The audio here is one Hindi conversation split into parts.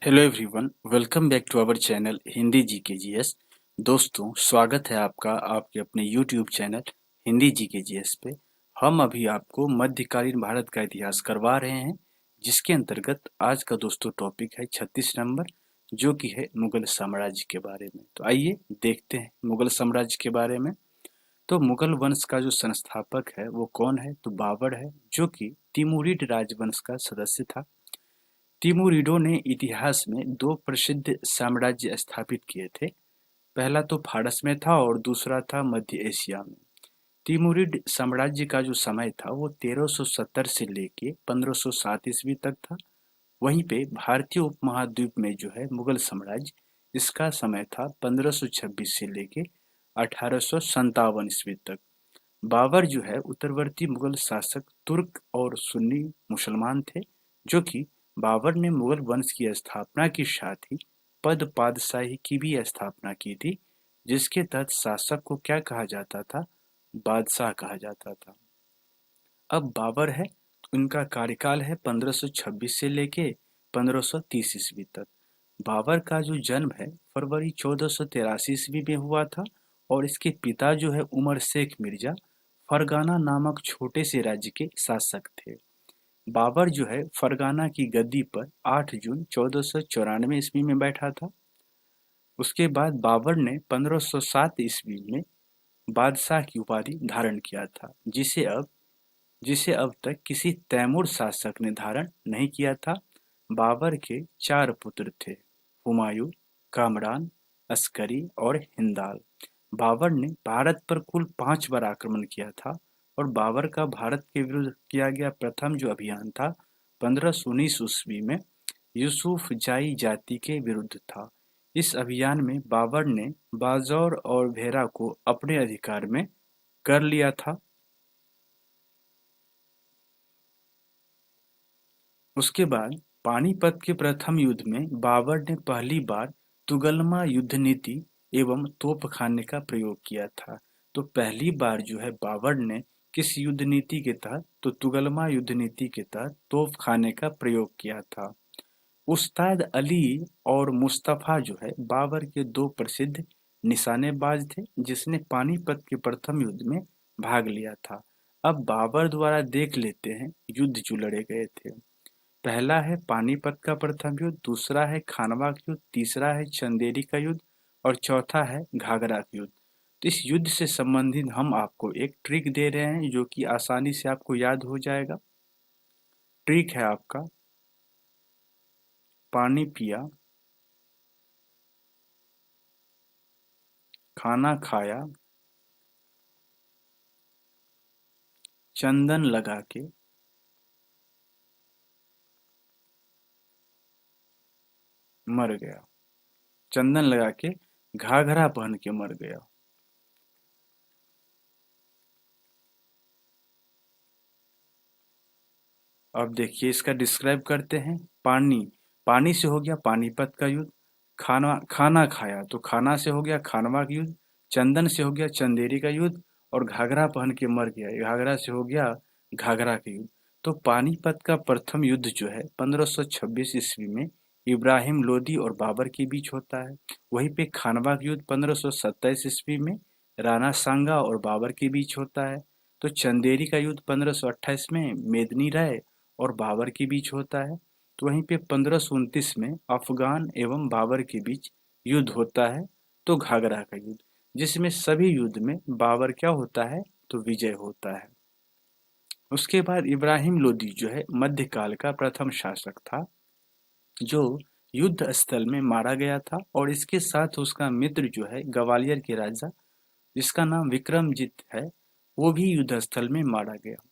Hello everyone, welcome back to our channel Hindi GK GS. दोस्तों, स्वागत है आपका आपके अपने YouTube channel Hindi GK GS पे। हम अभी आपको मध्यकालीन भारत का इतिहास करवा रहे हैं, जिसके अंतर्गत आज का दोस्तों टॉपिक है 36 नंबर, जो कि है मुगल साम्राज्य के बारे में। तो आइए देखते हैं मुगल साम्राज्य के बारे में। तो मुगल वंश का जो संस्थापक है वो कौन है? तो बाबर है, जो कि तिमुरिड राजवंश का सदस्य था। तिमुरिडों ने इतिहास में दो प्रसिद्ध साम्राज्य स्थापित किए थे। पहला तो फारस में था और दूसरा था मध्य एशिया में। तिमुरिड साम्राज्य का जो समय था वो 1370 से लेके 1507 ईस्वी तक था। वहीं पे भारतीय उपमहाद्वीप में जो है मुगल साम्राज्य, इसका समय था 1526 से लेके 1857 ईस्वी तक। बाबर जो है उत्तरवर्ती मुगल शासक तुर्क और सुन्नी मुसलमान थे, जो कि बाबर ने मुगल वंश की स्थापना के साथ ही पद पातशाही की भी स्थापना की थी, जिसके तहत शासक को क्या कहा जाता था? बादशाह कहा जाता था। अब बाबर है, उनका कार्यकाल है 1526 से लेके 1530 ईस्वी तक। बाबर का जो जन्म है फरवरी 1483 ईस्वी में हुआ था, और इसके पिता जो है उमर शेख मिर्जा फरगाना नामक छोटे से राज्य के शासक थे। बाबर जो है फरगाना की गद्दी पर 8 जून 1494 ईस्वी में बैठा था। उसके बाद बाबर ने 1507 ईस्वी में बादशाह की उपाधि धारण किया था, जिसे अब तक किसी तैमूर शासक ने धारण नहीं किया था। बाबर के 4 पुत्र थे, हुमायूं, कामरान, अस्करी और हिंदाल। बाबर ने भारत पर कुल 5 बार आक्रमण किया था, और बाबर का भारत के विरुद्ध किया गया प्रथम जो अभियान था 1519 ईस्वी में यूसुफ जाई जाति के विरुद्ध था। इस अभियान में बाबर ने बाजौर और भेरा को अपने अधिकार में कर लिया था। उसके बाद पानीपत के प्रथम युद्ध में बाबर ने पहली बार तुगलमा युद्ध नीति एवं तोपखाने का प्रयोग किया था। तो पहली बार जो है बाबर ने किस युद्ध नीति के तहत? तो तुगलमा युद्ध नीति के तहत तोपखाने का प्रयोग किया था। उस्ताद अली और मुस्तफा जो है बाबर के 2 प्रसिद्ध निशानेबाज थे, जिसने पानीपत के प्रथम युद्ध में भाग लिया था। अब बाबर द्वारा देख लेते हैं युद्ध जो लड़े गए थे। पहला है पानीपत का प्रथम युद्ध, दूसरा है खानवा का युद्ध, तीसरा है चंदेरी का युद्ध और चौथा है घाघरा का युद्ध। तो इस युद्ध से संबंधित हम आपको एक ट्रिक दे रहे हैं, जो कि आसानी से आपको याद हो जाएगा। ट्रिक है आपका: पानी पिया, खाना खाया, चंदन लगा के मर गया। चंदन लगा के घाघरा पहन के मर गया। अब देखिए, इसका डिस्क्राइब करते हैं। पानी, पानी से हो गया पानीपत का युद्ध। खाना, खाना खाया तो खाना से हो गया खानवा का युद्ध। चंदन से हो गया चंदेरी का युद्ध। और घाघरा पहन के मर गया, घाघरा से हो गया घाघरा का युद्ध। तो पानीपत का प्रथम युद्ध जो है 1526 ईस्वी में इब्राहिम लोदी और बाबर के बीच होता है। वहीं पे खानवा का युद्ध 1527 ईस्वी में राणा सांगा और बाबर के बीच होता है। तो चंदेरी का युद्ध 1528 में मेदिनी राय और बाबर के बीच होता है। तो वहीं पे 1529 में अफगान एवं बाबर के बीच युद्ध होता है, तो घाघरा का युद्ध, जिसमें सभी युद्ध में बाबर क्या होता है? तो विजय होता है। उसके बाद इब्राहिम लोदी जो है मध्यकाल का प्रथम शासक था, जो युद्ध स्थल में मारा गया था, और इसके साथ उसका मित्र जो है ग्वालियर के राजा, जिसका नाम विक्रमजीत है, वो भी युद्ध स्थल में मारा गया।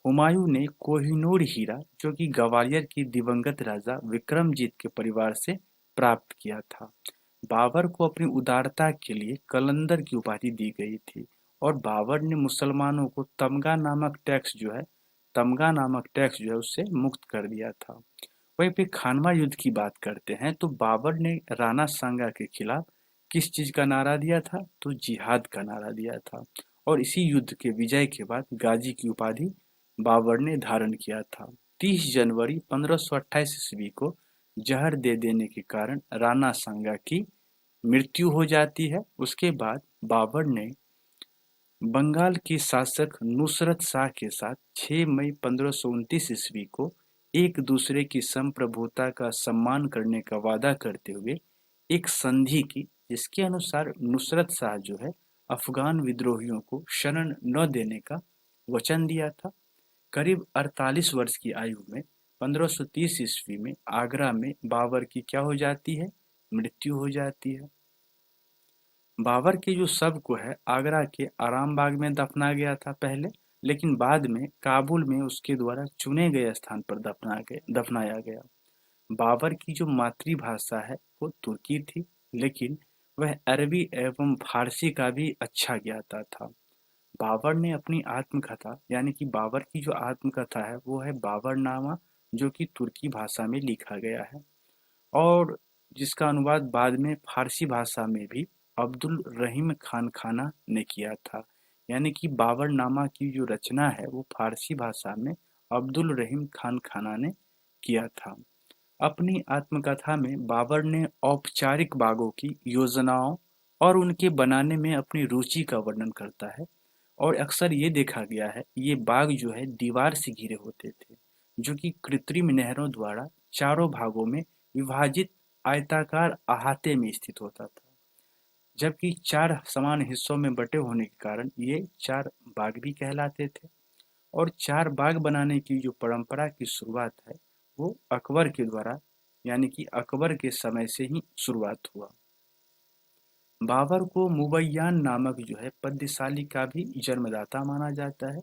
हुमायूं ने कोहिनूर हीरा, जो कि ग्वालियर के दिवंगत राजा विक्रमजीत के परिवार से प्राप्त किया था। बाबर को अपनी उदारता के लिए कलंदर की उपाधि दी गई थी, और बाबर ने मुसलमानों को तमगा नामक टैक्स जो है उससे मुक्त कर दिया था। वहीं पे खानवा युद्ध की बात करते हैं, तो बाबर ने राणा सांगा के खिलाफ किस चीज का नारा दिया था? तो जिहाद का नारा दिया था। और इसी युद्ध के विजय के बाद गाजी की उपाधि बाबर ने धारण किया था। 30 जनवरी 1528 ईस्वी को जहर दे देने के कारण राणा सांगा की मृत्यु हो जाती है। उसके बाद बाबर ने बंगाल के शासक नुसरत शाह के साथ 6 मई 1529 ईस्वी को एक दूसरे की संप्रभुता का सम्मान करने का वादा करते हुए एक संधि की, जिसके अनुसार नुसरत शाह जो है अफगान विद्रोहियों को शरण न देने का वचन दिया था। करीब 48 वर्ष की आयु में 1530 ईस्वी में आगरा में बाबर की क्या हो जाती है, मृत्यु हो जाती है। बाबर के जो शव को है आगरा के आराम बाग में दफना गया था पहले, लेकिन बाद में काबुल में उसके द्वारा चुने गए स्थान पर दफनाया गया। बाबर की जो मातृभाषा है वो तुर्की थी, लेकिन वह अरबी एवं फारसी का भी अच्छा ज्ञाता था। बाबर ने अपनी आत्मकथा यानी कि बाबर की जो आत्मकथा है वो है बाबरनामा, जो कि तुर्की भाषा में लिखा गया है और जिसका अनुवाद बाद में फारसी भाषा में भी अब्दुल रहीम खान खाना ने किया था। यानी कि बाबरनामा की जो रचना है वो फारसी भाषा में अब्दुल रहीम खान खाना ने किया था। अपनी आत्मकथा में बाबर ने औपचारिक बागों की योजनाओं और उनके बनाने में अपनी रुचि का वर्णन करता है और अक्सर ये देखा गया है ये बाग जो है दीवार से घिरे होते थे, जो कि कृत्रिम नहरों द्वारा चारों भागों में विभाजित आयताकार अहाते में स्थित होता था, जबकि 4 समान हिस्सों में बटे होने के कारण ये 4 बाग भी कहलाते थे। और 4 बाग बनाने की जो परंपरा की शुरुआत है वो अकबर के द्वारा यानी कि अकबर के समय से ही शुरुआत हुआ। बाबर को मुबय्यान नामक जो है पद्यशाली का भी जन्मदाता माना जाता है।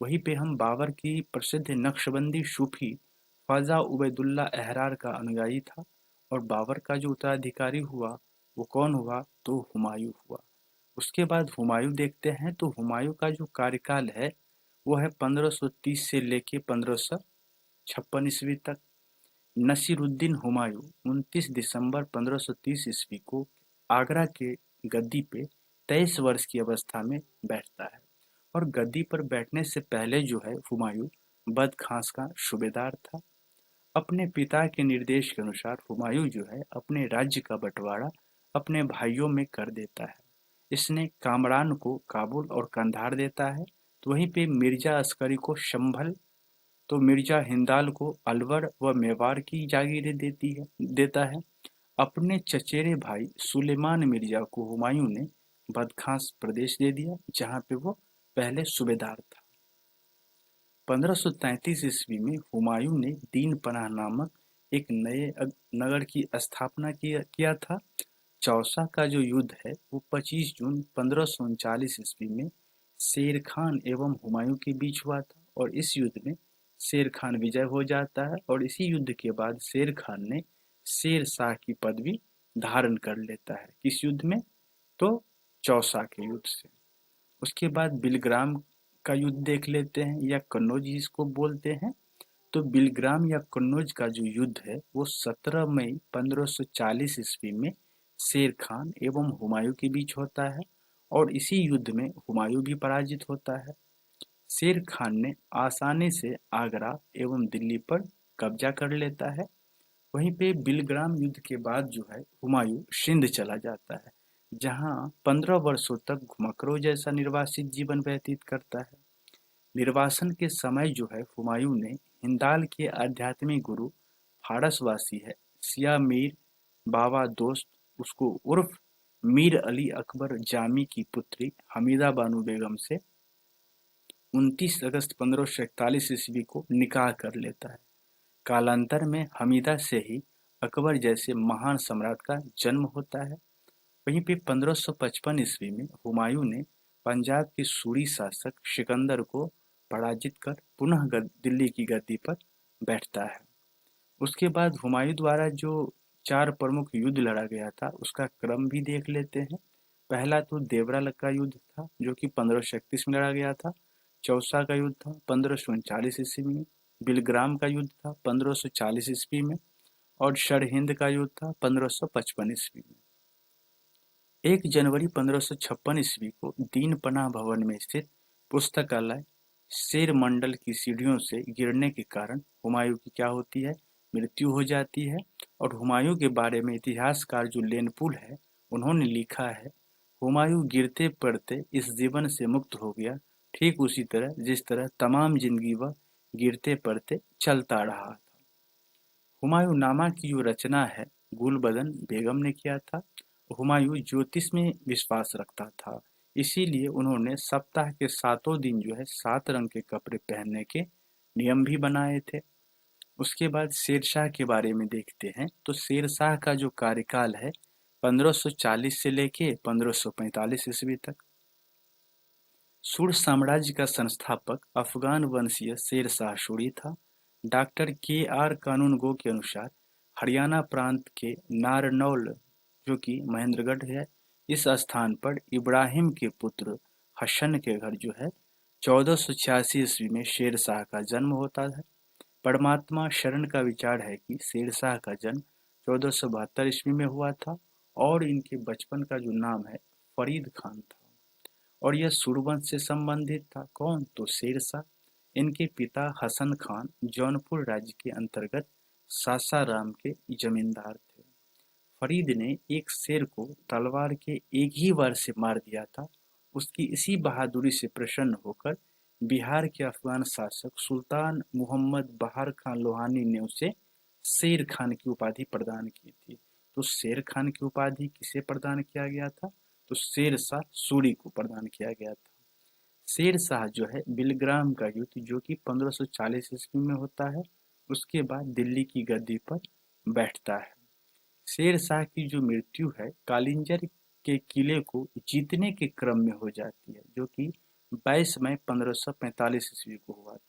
वहीं पे हम बाबर की प्रसिद्ध नक्शबंदी सूफी ख्वाजा उबैदुल्ला अहरार का अनुयायी था और बाबर का जो उत्तराधिकारी हुआ वो कौन हुआ, तो हुमायूं हुआ। उसके बाद हुमायूं देखते हैं तो हुमायूं का जो कार्यकाल है वो है 1530 से लेके 1556 ईस्वी तक। नसीरुद्दीन हुमायूं 29 दिसंबर 1530 ईस्वी को आगरा के गद्दी पे 23 वर्ष की अवस्था में बैठता है और गद्दी पर बैठने से पहले जो है हुमायूं बदखास का सूबेदार था। अपने पिता के निर्देश के अनुसार हुमायूं जो है अपने राज्य का बंटवारा अपने भाइयों में कर देता है। इसने कामरान को काबुल और कंधार देता है, तो वहीं पे मिर्जा अस्करी को संभल, तो मिर्जा हिंदाल को अलवर व मेवाड़ की जागीरें देता है। अपने चचेरे भाई सुलेमान मिर्जा को हुमायूं ने बदखास प्रदेश दे दिया, जहां पे वो पहले सूबेदार था। 1533 ईस्वी में हुमायूं ने दीन पनाह नामक एक नए नगर की स्थापना किया था। चौसा का जो युद्ध है वो 25 जून 1539 ईस्वी में शेर खान एवं हुमायूं के बीच हुआ था और इस युद्ध में शेर खान विजय हो जाता है और इसी युद्ध के बाद शेर खान ने शेर शाह की पदवी धारण कर लेता है। किस युद्ध में, तो चौसा के युद्ध से। उसके बाद बिलग्राम का युद्ध देख लेते हैं या कन्नौज जिसको बोलते हैं। तो बिलग्राम या कन्नौज का जो युद्ध है वो 17 मई 1540 ईस्वी में शेर खान एवं हुमायूं के बीच होता है और इसी युद्ध में हुमायूं भी पराजित होता है। शेर खान ने आसानी से आगरा एवं दिल्ली पर कब्जा कर लेता है। वहीं पे बिलग्राम युद्ध के बाद जो है हुमायूं सिंध चला जाता है, जहां 15 वर्षों तक घुमक्कड़ों जैसा निर्वासित जीवन व्यतीत करता है। निर्वासन के समय जो है हुमायूं ने हिंदाल के आध्यात्मिक गुरु फारसवासी है सिया मीर बाबा दोस्त उसको उर्फ मीर अली अकबर जामी की पुत्री हमीदा बानो बेगम से 29 अगस्त 1541 ईस्वी को निकाह कर लेता है। कालांतर में हमीदा से ही अकबर जैसे महान सम्राट का जन्म होता है। वहीं पे 1555 ईस्वी में हुमायूं ने पंजाब के सूरी शासक सिकंदर को पराजित कर पुनः दिल्ली की गद्दी पर बैठता है। उसके बाद हुमायूं द्वारा जो 4 प्रमुख युद्ध लड़ा गया था उसका क्रम भी देख लेते हैं। पहला तो देवरा का युद्ध था जो कि 1531 में लड़ा गया था। चौसा का युद्ध था 1539 ईस्वी में। बिलग्राम का युद्ध था 1540 ईस्वी में और सरहिंद का युद्ध था 1555 ईस्वी में। 1 जनवरी 1556 ईस्वी को दीन पनाह भवन में स्थित पुस्तकालय शेर मंडल की सीढ़ियों से गिरने के कारण हुमायूं की क्या होती है, मृत्यु हो जाती है। और हुमायूं के बारे में इतिहासकार जो लेनपुल है उन्होंने लिखा है, हुमायूं गिरते पड़ते इस जीवन से मुक्त हो गया, ठीक उसी तरह जिस तरह तमाम जिंदगी वह गिरते पड़ते चलता रहा। हुमायूं नामा की जो रचना है गुलबदन बेगम ने किया था। हुमायूं ज्योतिष में विश्वास रखता था, इसीलिए उन्होंने सप्ताह के 7 दिन जो है 7 रंग के कपड़े पहनने के नियम भी बनाए थे। उसके बाद शेरशाह के बारे में देखते हैं, तो शेरशाह का जो कार्यकाल है 1540 से लेके 1545 ईस्वी तक। सुर साम्राज्य का संस्थापक अफगान वंशीय शेरशाह सूरी था। Doctor KR. कानूनगो के अनुसार हरियाणा प्रांत के नारनौल, जो कि महेंद्रगढ़ है, इस स्थान पर इब्राहिम के पुत्र हसन के घर जो है 1486 ईस्वी में शेरशाह का जन्म होता है। परमात्मा शरण का विचार है कि शेरशाह का जन्म 1472 ईस्वी में हुआ था और इनके बचपन का जो नाम है फरीद खान था और यह सूरवंश से संबंधित था। कौन? तो शेरशाह। इनके पिता हसन खान जौनपुर राज्य के अंतर्गत सासाराम के जमींदार थे। फरीद ने एक शेर को तलवार के एक ही वार से मार दिया था। उसकी इसी बहादुरी से प्रसन्न होकर बिहार के अफगान शासक सुल्तान मुहम्मद बहार खान लोहानी ने उसे शेर खान की उपाधि प्रदान की थी। तो शेर खान की उपाधि किसे प्रदान किया गया था? तो शेरशाह सूरी को प्रदान किया गया था। शेरशाह जो है बिलग्राम का युद्ध जो कि 1540 ईस्वी में होता है, उसके बाद दिल्ली की गद्दी पर बैठता है। शेरशाह की जो मृत्यु है कालिंजर के किले को जीतने के क्रम में हो जाती है, जो कि 22 मई 1545 ईस्वी को हुआ था।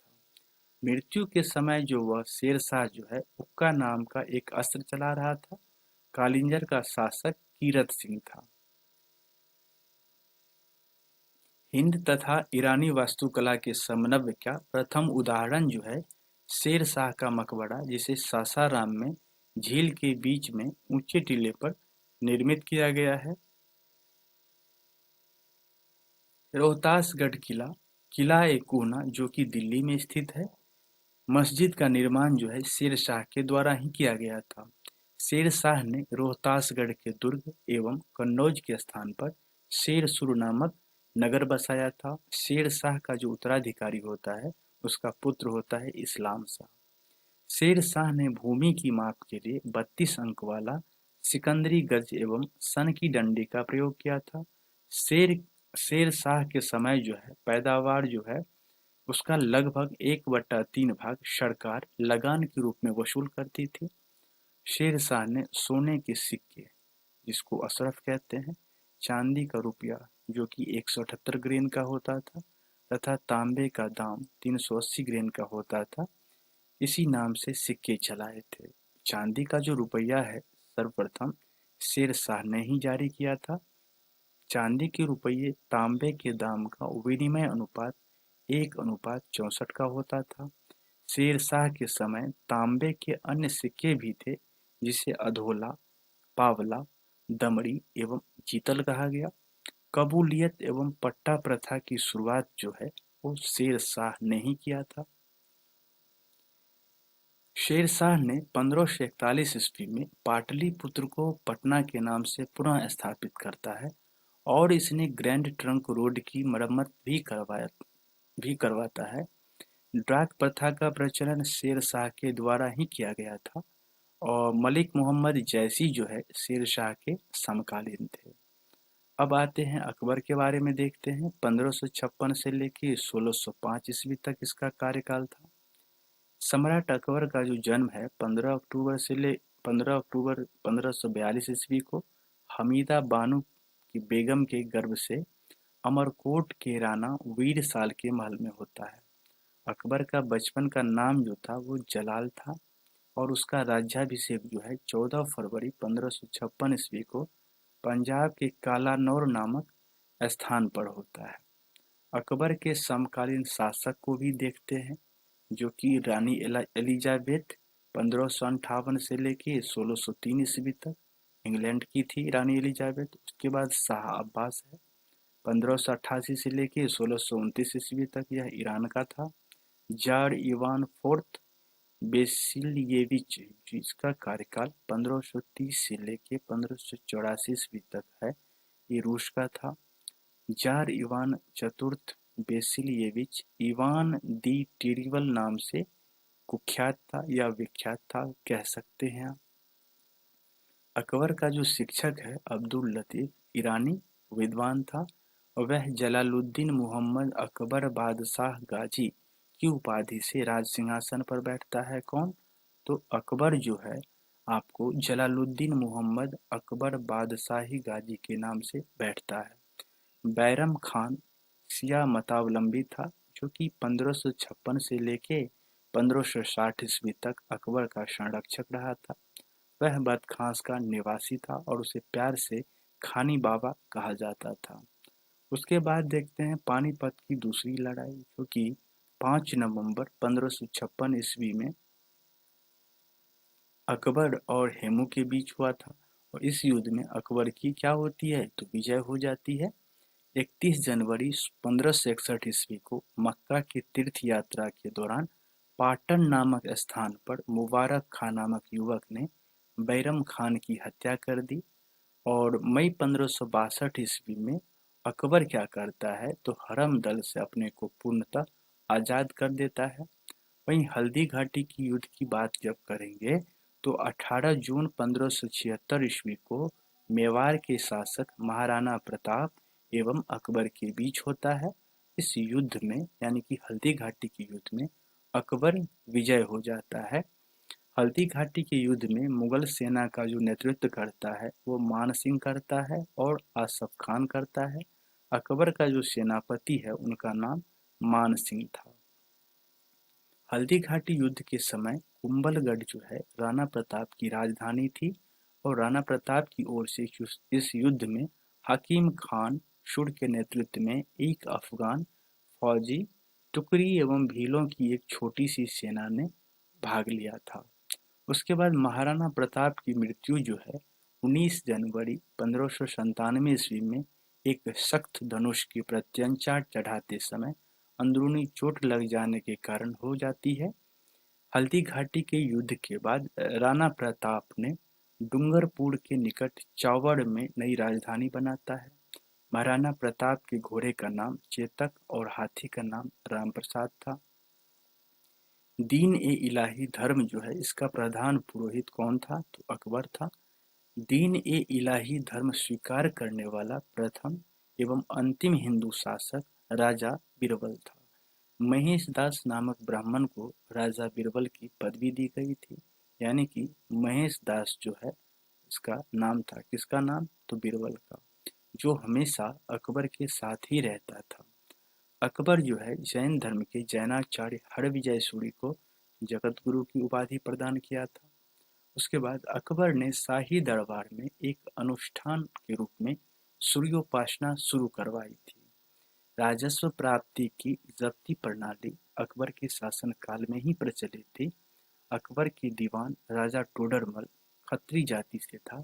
मृत्यु के समय जो वह शेरशाह जो है उक्का नाम का एक अस्त्र चला रहा था। कालिंजर का शासक कीरत सिंह था। हिंद तथा ईरानी वास्तुकला के समन्वय का प्रथम उदाहरण जो है शेरशाह का मकबरा, जिसे सासाराम में झील के बीच में ऊंचे टीले पर निर्मित किया गया है। रोहतासगढ़ किला, किला ए कोहना जो कि दिल्ली में स्थित है। मस्जिद का निर्माण जो है शेरशाह के द्वारा ही किया गया था। शेरशाह ने रोहतासगढ़ के दुर्ग एवं कन्नौज के स्थान पर शेरसुर नामक नगर बसाया था। शेरशाह का जो उत्तराधिकारी होता है उसका पुत्र होता है इस्लाम शाह। शेरशाह ने भूमि की माप के लिए 32 अंक वाला सिकंदरी गज एवं सन की डंडी का प्रयोग किया था। शेरशाह के समय जो है पैदावार जो है उसका लगभग 1/3 भाग सरकार लगान के रूप में वसूल करती थी। शेरशाह ने सोने के सिक्के, जिसको अशरफ कहते हैं, चांदी का रुपया जो कि 178 ग्रेन का होता था तथा तांबे का दाम 380 ग्रेन का होता था, इसी नाम से सिक्के चलाए थे। चांदी का जो रुपया है सर्वप्रथम शेरशाह ने ही जारी किया था। चांदी के रुपये तांबे के दाम का विनिमय अनुपात 1:64 का होता था। शेरशाह के समय तांबे के अन्य सिक्के भी थे, जिसे अधोला, पावला, दमड़ी एवं जीतल कहा गया। कबूलियत एवं पट्टा प्रथा की शुरुआत जो है वो शेरशाह ने ही किया था। शेरशाह ने 1541 ईस्वी में पाटलिपुत्र को पटना के नाम से पुनः स्थापित करता है और इसने ग्रैंड ट्रंक रोड की मरम्मत भी करवाता है। डाक प्रथा का प्रचलन शेरशाह के द्वारा ही किया गया था और मलिक मोहम्मद जैसी जो है शेरशाह के समकालीन थे। अब आते हैं अकबर के बारे में देखते हैं। 1556 से लेकर 1605 ईस्वी तक इसका कार्यकाल था। सम्राट अकबर का जो जन्म है 15 अक्टूबर 1542 ईस्वी को हमीदा बानो की बेगम के गर्भ से अमरकोट के राणा वीर साल के महल में होता है। अकबर का बचपन का नाम जो था वो जलाल था और उसका राज्याभिषेक जो है 14 फरवरी 1556 ईस्वी को पंजाब के कालानौर नामक स्थान पर होता है। अकबर के समकालीन शासक को भी देखते हैं, जो कि रानी एलिजाबेथ 1558 से लेके 1603 ईस्वी तक इंग्लैंड की थी रानी एलिजाबेथ। उसके बाद शाह अब्बास है 1588 से लेके 1629 ईस्वी तक, यह ईरान का था। जार इवान फोर्थ बेसिलिएविच, जिसका कार्यकाल 1530 से लेके 1584 ईस्वी तक है, ये रूस का था। जार इवान चतुर्थ बेसिलिएविच इवान दी टेरिबल नाम से कुख्यात था या विख्यात था, कह सकते हैं आप। अकबर का जो शिक्षक है अब्दुल लतीफ ईरानी विद्वान था, और वह जलालुद्दीन मुहम्मद अकबर बादशाह गाजी की उपाधि से राज सिंहासन पर बैठता है। कौन? तो अकबर जो है आपको जलालुद्दीन मुहम्मद अकबर बादशाही गाजी के नाम से बैठता है। बैरम खान शिया मतावलंबी था, जो कि 1556 से लेके 1560 ईस्वी तक अकबर का संरक्षक रहा था। वह बदखास का निवासी था और उसे प्यार से खानी बाबा कहा जाता था। उसके बाद देखते हैं पानीपत की दूसरी लड़ाई, जो कि 5 नवंबर 1556 ईस्वी में अकबर और हेमू के बीच हुआ था। और इस युद्ध में अकबर की क्या होती है? तो विजय हो जाती है। 31 जनवरी 1561 ईस्वी को मक्का की तीर्थ यात्रा के दौरान पाटन नामक स्थान पर मुबारक खान नामक युवक ने बैरम खान की हत्या कर दी। और मई 1562 ईस्वी में अकबर क्या करता है? तो हरम दल से अपने को पूर्णतः आजाद कर देता है। वहीं हल्दी घाटी की युद्ध की बात जब करेंगे तो 18 जून 1576 ईस्वी को मेवाड़ के शासक महाराणा प्रताप एवं अकबर के बीच होता है। इस युद्ध में यानी कि हल्दी घाटी की युद्ध में अकबर विजय हो जाता है। हल्दी घाटी के युद्ध में मुगल सेना का जो नेतृत्व करता है वो मान सिंह करता है और आसफ खान करता है। अकबर का जो सेनापति है उनका नाम मान सिंह था। हल्दी घाटी युद्ध के समय कुंभलगढ़ जो है राणा प्रताप की राजधानी थी, और राणा प्रताप की ओर से इस युद्ध में हकीम खान शुर के नेतृत्व में एक अफगान फौजी टुकड़ी एवं भीलों की एक छोटी सी सेना ने भाग लिया था। उसके बाद महाराणा प्रताप की मृत्यु जो है 19 जनवरी 1597 ईस्वी में एक सख्त धनुष की प्रत्यंचा चढ़ाते समय अंदरूनी चोट लग जाने के कारण हो जाती है। हल्दी घाटी के युद्ध के बाद राणा प्रताप ने डूंगरपुर के निकट चावड़ में नई राजधानी बनाता है। महाराणा प्रताप के घोड़े का नाम चेतक और हाथी का नाम राम प्रसाद था। दीन ए इलाही धर्म जो है इसका प्रधान पुरोहित कौन था? तो अकबर था। दीन ए इलाही धर्म स्वीकार करने वाला प्रथम एवं अंतिम हिंदू शासक राजा बीरबल था। महेश दास नामक ब्राह्मण को राजा बीरबल की पदवी दी गई थी, यानी कि महेश दास जो है इसका नाम था, किसका नाम? तो बीरबल का, जो हमेशा अकबर के साथ ही रहता था। अकबर जो है जैन धर्म के जैनाचार्य हरविजय सूरी को जगत गुरु की उपाधि प्रदान किया था। उसके बाद अकबर ने शाही दरबार में एक अनुष्ठान के रूप में सूर्योपासना शुरू करवाई थी। राजस्व प्राप्ति की जब्ती प्रणाली अकबर के शासन काल में ही प्रचलित थी। अकबर की दीवान राजा टोडरमल खत्री जाति से था,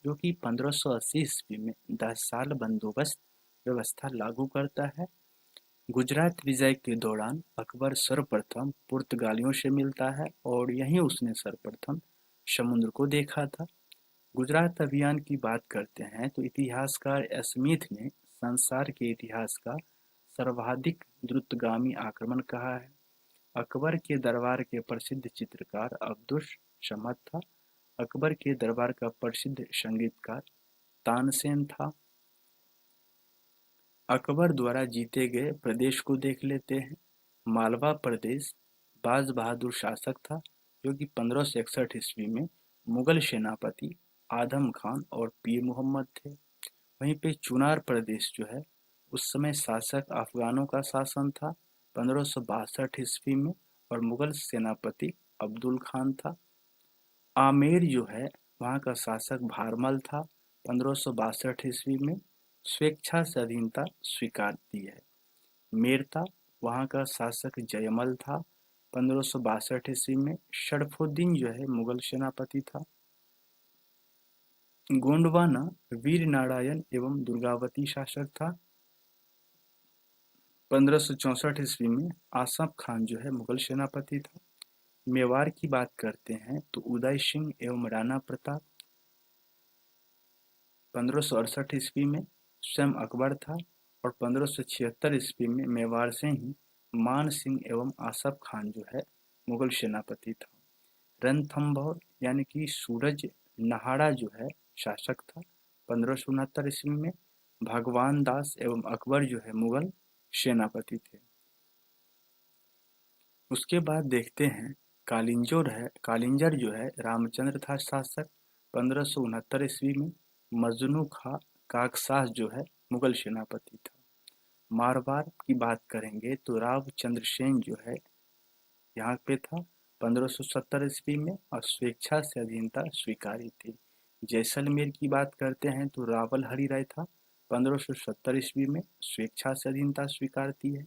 जो कि 1580 ईस्वी में 10 साल बंदोबस्त व्यवस्था लागू करता है। गुजरात विजय के दौरान अकबर सर्वप्रथम पुर्तगालियों से मिलता है और यहीं उसने सर्वप्रथम समुद्र को देखा था। गुजरात अभियान की बात करते हैं तो इतिहासकार स्मिथ ने संसार के इतिहास का सर्वाधिक द्रुतगामी आक्रमण कहा है। अकबर के दरबार के प्रसिद्ध चित्रकार अब्दुस समद था। अकबर के दरबार का प्रसिद्ध संगीतकार तानसेन था। अकबर द्वारा जीते गए प्रदेश को देख लेते हैं। मालवा प्रदेश बाज बहादुर शासक था, जो कि 1561 ईस्वी में मुगल सेनापति आदम खान और पीर मोहम्मद थे। वहीं पे चुनार प्रदेश जो है उस समय शासक अफगानों का शासन था 1562 ईस्वी में, और मुगल सेनापति अब्दुल खान था। आमेर जो है वहाँ का शासक भारमल था 1562 ईस्वी में, स्वेच्छा से अधीनता स्वीकार दी है। मेरता वहाँ का शासक जयमल था 1562 ईस्वी में। शरफुद्दीन जो है मुगल सेनापति था। गोंडवाना वीर नारायण एवं दुर्गावती शासक था 1564 ईस्वी में। आसफ खान जो है मुगल सेनापति था। मेवाड़ की बात करते हैं तो उदय सिंह एवं राणा प्रताप 1568 ईस्वी में स्वयं अकबर था और 1576 ईस्वी में मेवाड़ से ही मान सिंह एवं आसफ खान जो है मुगल सेनापति था। रणथंभौर यानी कि सूरज नहाड़ा जो है शासक था 1569 ईस्वी में। भगवान दास एवं अकबर जो है मुगल सेनापति थे। उसके बाद देखते हैं कालिंजर जो है रामचंद्र था शासक 1569 ईस्वी में। मजनू खां काकशाह जो है मुगल सेनापति था। मारवाड़ की बात करेंगे तो राव चंद्रसेन जो है यहाँ पे था 1570 ईस्वी में और स्वेच्छा से अधीनता स्वीकारी थी। जैसलमेर की बात करते हैं तो रावल हरि राय था 1570 ईस्वी में स्वेच्छा से अधीनता स्वीकारती है।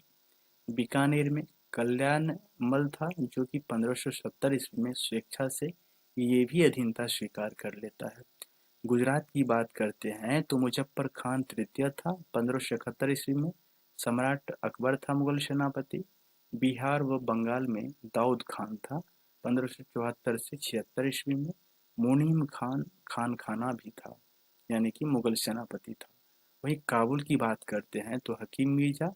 बीकानेर में कल्याण मल था जो कि 1570 ईस्वी में स्वेच्छा से ये भी अधीनता स्वीकार कर लेता है। गुजरात की बात करते हैं तो मुजफ्फर खान तृतीय था 1571 ईस्वी में। सम्राट अकबर था मुगल सेनापति। बिहार व बंगाल में दाऊद खान था 1574 से 76 ईस्वी में। मुनीम खान खान खाना भी था यानी कि मुगल सेनापति था। वहीं काबुल की बात करते हैं तो हकीम मिर्जा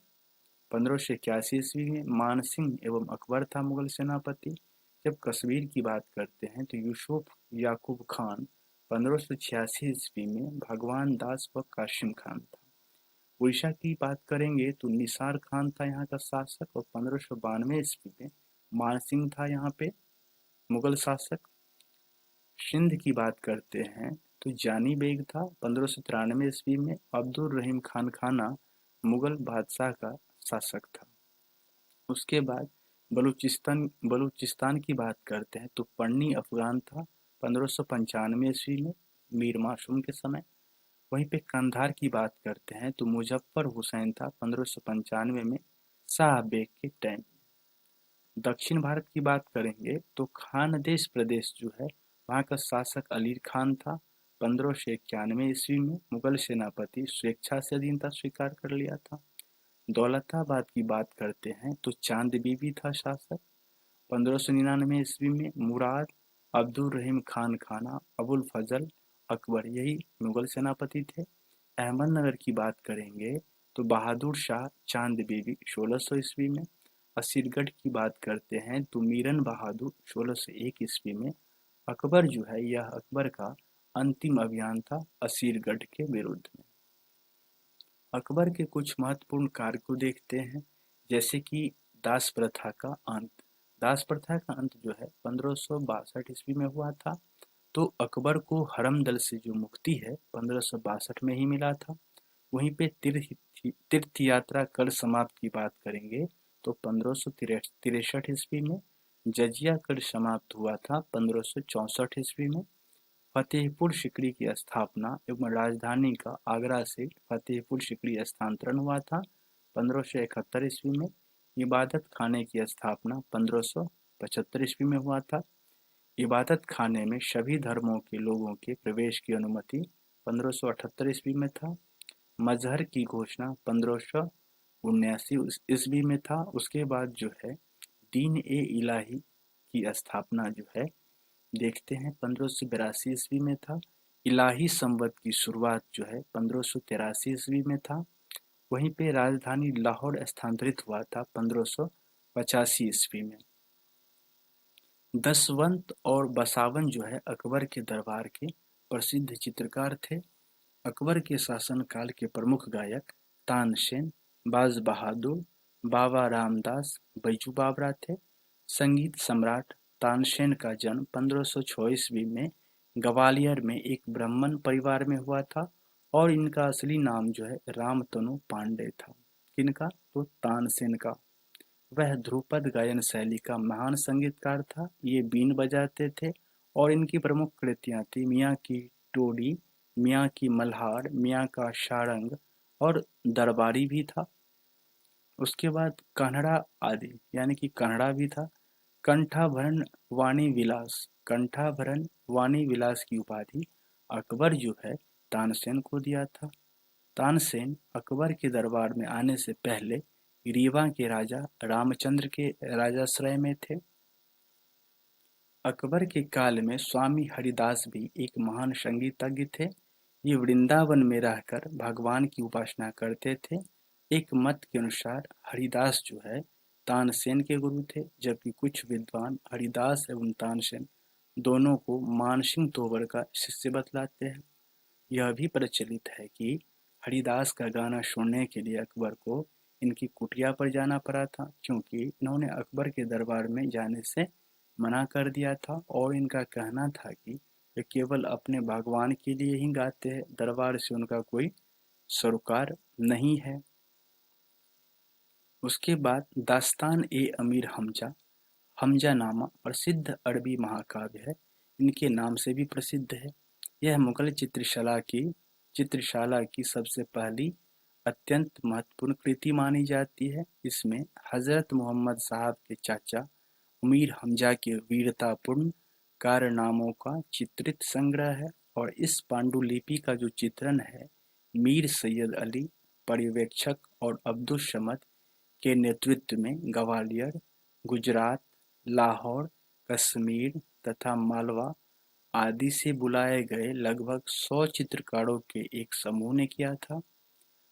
1581 ईस्वी में। मान सिंह एवं अकबर था मुगल सेनापति। जब कश्मीर की बात करते हैं तो यूसुफ याकूब खान 1586 ईस्वी में। भगवान दास व कासिम खान था। उड़ीसा की बात करेंगे तो निसार खान था यहाँ का शासक और 1592 ईस्वी में मानसिंह था यहाँ पे मुगल शासक। सिंध की बात करते हैं तो जानी बेग था 1593 ईस्वी में। अब्दुल रहीम खान खाना मुगल बादशाह का शासक था। उसके बाद बलूचिस्तान की बात करते हैं तो पन्नी अफगान था 1595 ईस्वी में मीर मासूम के समय। वहीं पे कंधार की बात करते हैं तो मुजफ्फर हुसैन था 1595 में शाह बेग के टाइम। दक्षिण भारत की बात करेंगे तो खानदेश प्रदेश जो है वहाँ का शासक अलीर खान था 1591 ईस्वी में। मुगल सेनापति स्वेच्छा से अधीनता स्वीकार कर लिया था। दौलताबाद की बात करते हैं तो चांद बीबी था शासक 1599 ईस्वी में। मुराद अब्दुल रहीम खान खाना अबुल फजल अकबर यही मुगल सेनापति थे। अहमदनगर की बात करेंगे तो बहादुर शाह चांद बीबी 1600 ईस्वी में। असीरगढ़ की बात करते हैं तो मीरन बहादुर 1601 ईस्वी में। अकबर जो है यह अकबर का अंतिम अभियान था असीरगढ़ के विरुद्ध में। अकबर के कुछ महत्वपूर्ण कार्य को देखते हैं जैसे कि दास प्रथा का अंत। दास प्रथा का अंत जो है 1562 ईस्वी में हुआ था। तो अकबर को हरम दल से जो मुक्ति है 1562 में ही मिला था। वहीं पे तीर्थ यात्रा कर समाप्त की बात करेंगे तो 1563 ईस्वी में। जजिया कर समाप्त हुआ था 1564 ईस्वी में। फतेहपुर सिकरी की स्थापना एवं राजधानी का आगरा से फतेहपुर सिकरी स्थानांतरण हुआ था 1571 ईस्वी में। इबादत खाने की स्थापना 1575 ईस्वी में हुआ था। इबादत खाने में सभी धर्मों के लोगों के प्रवेश की अनुमति 1578 ईस्वी में था। मजहर की घोषणा 1579 ईस्वी में था। उसके बाद जो है दीन ए इलाही की स्थापना जो है देखते हैं 1582 ईस्वी में था। इलाही संवत की शुरुआत जो है 1583 ईस्वी में था। वहीं पे राजधानी लाहौर स्थानांतरित हुआ था 1585 ईस्वी में। दसवंत और बसावन जो है अकबर के दरबार के प्रसिद्ध चित्रकार थे। अकबर के शासनकाल के प्रमुख गायक तानसेन, बाज बहादुर, बाबा रामदास, बैजू बावरा थे। संगीत सम्राट तानसेन का जन्म 1506 ईस्वी में ग्वालियर में एक ब्राह्मण परिवार में हुआ था और इनका असली नाम जो है रामतनु पांडे था। किनका? तो तानसेन का। वह ध्रुपद गायन शैली का महान संगीतकार था। ये बीन बजाते थे और इनकी प्रमुख कृतियां थी मियाँ की टोडी, मियाँ की मल्हार, मियाँ का सारंग और दरबारी भी था। उसके बाद कन्हड़ा आदि यानी कि कन्हड़ा भी था। कंठाभरण वाणी विलास की उपाधि अकबर जो है तानसेन को दिया था। तानसेन अकबर के दरबार में आने से पहले रीवा के राजा रामचंद्र के राजाश्रय में थे। अकबर के काल में स्वामी हरिदास भी एक महान संगीतज्ञ थे। ये वृंदावन में रहकर भगवान की उपासना करते थे। एक मत के अनुसार हरिदास जो है तानसेन के गुरु थे, जबकि कुछ विद्वान हरिदास एवं तानसेन दोनों को मानसिंह तोमर का शिष्य बतलाते हैं। यह भी प्रचलित है कि हरिदास का गाना सुनने के लिए अकबर को इनकी कुटिया पर जाना पड़ा था, क्योंकि इन्होंने अकबर के दरबार में जाने से मना कर दिया था और इनका कहना था कि वे केवल अपने भगवान के लिए ही गाते हैं, दरबार से उनका कोई सरोकार नहीं है। उसके बाद दास्तान ए अमीर हमजा हमजानामा प्रसिद्ध अरबी महाकाव्य है। इनके नाम से भी प्रसिद्ध है। यह मुगल चित्रशाला की सबसे पहली अत्यंत महत्वपूर्ण कृति मानी जाती है। इसमें हजरत मोहम्मद साहब के चाचा अमीर हमजा के वीरतापूर्ण कारनामों का चित्रित संग्रह है और इस पांडुलिपि का जो चित्रण है मीर सैयद अली पर्यवेक्षक और अब्दुल समद के नेतृत्व में ग्वालियर, गुजरात, लाहौर, कश्मीर तथा मालवा आदि से बुलाए गए लगभग 100 चित्रकारों के एक समूह ने किया था।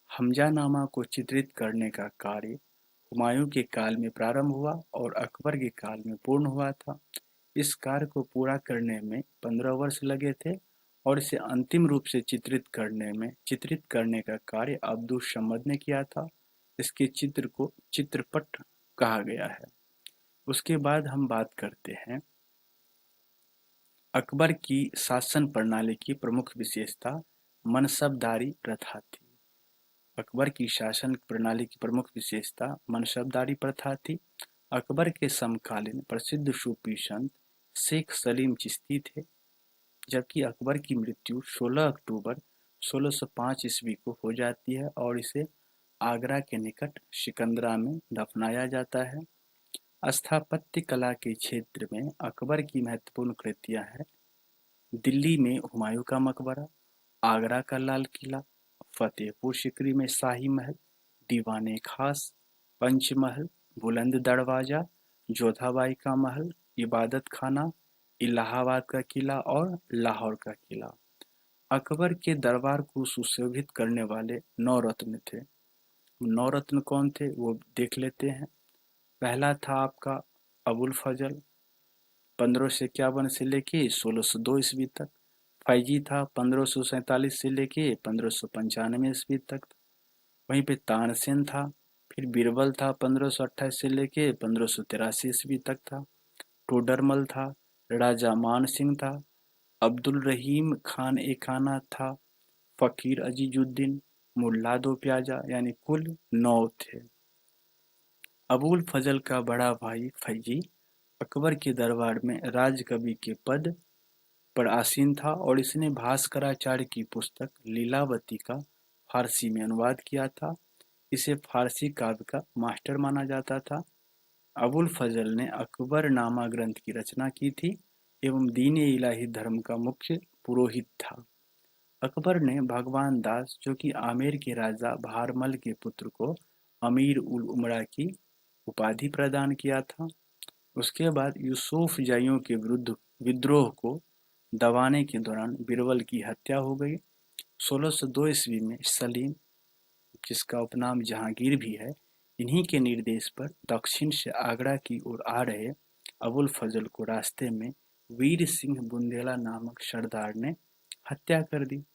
हमजानामा को चित्रित करने का कार्य हुमायूं के काल में प्रारंभ हुआ और अकबर के काल में पूर्ण हुआ था। इस कार्य को पूरा करने में 15 वर्ष लगे थे और इसे अंतिम रूप से चित्रित करने का कार्य अब्दुल समद ने किया था। इसके चित्र को चित्रपट कहा गया है। उसके बाद हम बात करते हैं अकबर की शासन प्रणाली की प्रमुख विशेषता मनसबदारी प्रथा थी। अकबर की शासन प्रणाली की प्रमुख विशेषता मनसबदारी प्रथा थी। अकबर के समकालीन प्रसिद्ध सूफी संत शेख सलीम चिश्ती थे, जबकि अकबर की मृत्यु 16 अक्टूबर 1605 ईस्वी को हो जाती है और इसे आगरा के निकट सिकंदरा में दफनाया जाता है। स्थापत्य कला के क्षेत्र में अकबर की महत्वपूर्ण कृतियां हैं दिल्ली में हुमायूं का मकबरा, आगरा का लाल किला, फतेहपुर सिकरी में शाही महल, दीवाने खास, पंचमहल, बुलंद दरवाजा, जोधाबाई का महल, इबादत खाना, इलाहाबाद का किला और लाहौर का किला। अकबर के दरबार को सुशोभित करने वाले 9 रत्न थे। 9 रत्न कौन थे वो देख लेते हैं। पहला था आपका अबुल फजल 1551 से लेके 1602 ईस्वी तक। फैजी था 1547 से लेके 1595 ईस्वी तक। वहीं पे तानसेन था। फिर बीरबल था 1528 से लेके 1583 ईस्वी तक था। टोडरमल था। राजा मान सिंह था। अब्दुल रहीम खान ए खाना था। फकीर अजीजुद्दीन, मुल्ला दो प्याजा, यानी कुल 9 थे। अबुल फजल का बड़ा भाई फैजी अकबर के दरबार में राजकवि के पद पर आसीन था और इसने भास्कराचार्य की पुस्तक लीलावती का फारसी में अनुवाद किया था। इसे फारसी काव्य का मास्टर माना जाता था। अबुल फजल ने अकबरनामा ग्रंथ की रचना की थी एवं दीन इलाही धर्म का मुख्य पुरोहित था। अकबर ने भगवान दास, जो कि आमेर के राजा भारमल के पुत्र को अमीर उल उमरा की उपाधि प्रदान किया था। उसके बाद यूसुफ जाइयों के विरुद्ध विद्रोह को दबाने के दौरान बीरबल की हत्या हो गई। 1602 ईस्वी में सलीम, जिसका उपनाम जहांगीर भी है, इन्हीं के निर्देश पर दक्षिण से आगरा की ओर आ रहे अबुल फजल को रास्ते में वीर सिंह बुंदेला नामक सरदार ने हत्या कर दी।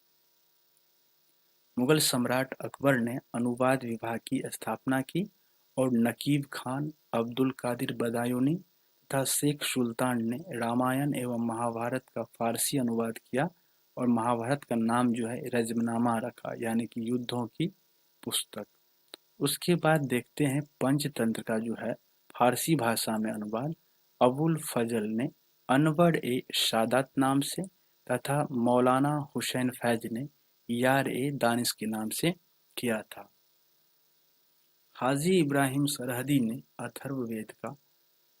मुगल सम्राट अकबर ने अनुवाद विभाग की स्थापना की और नकीब खान, अब्दुल कादिर बदायूनी तथा शेख सुल्तान ने रामायण एवं महाभारत का फारसी अनुवाद किया और महाभारत का नाम जो है रजमनामा रखा, यानी कि युद्धों की पुस्तक। उसके बाद देखते हैं पंचतंत्र का जो है फारसी भाषा में अनुवाद अबुल फजल ने अनवर ए सादात नाम से तथा मौलाना हुसैन फैज ने यार ए दानिश के नाम से किया था। हाजी इब्राहिम सरहदी ने अथर्ववेद का,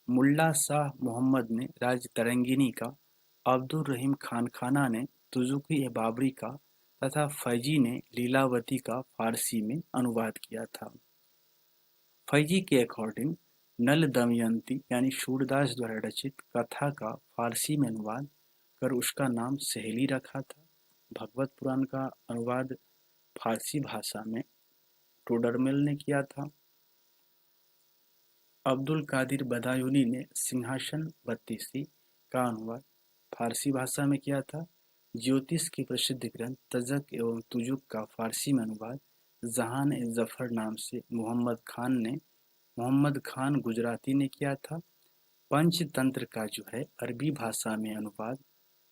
मुल्ला शाह मोहम्मद ने राज तरंगिनी का, अब्दुल रहीम खानखाना ने तुजुकी ए बाबरी का तथा फैजी ने लीलावती का फारसी में अनुवाद किया था। फैजी के अकॉर्डिंग नल दमयंती यानी सूरदास द्वारा रचित कथा का फारसी में अनुवाद कर उसका नाम सहेली रखा था। भगवत पुराण का अनुवाद फारसी भाषा में टोडरमल ने किया था। अब्दुल कादिर बदायूनी ने सिंहासन बत्तीसी का अनुवाद फारसी भाषा में किया था। ज्योतिष के प्रसिद्ध ग्रंथ तजक एवं तुजुक का फारसी में अनुवाद जहान ए जफर नाम से मोहम्मद खान गुजराती ने किया था। पंचतंत्र का जो है अरबी भाषा में अनुवाद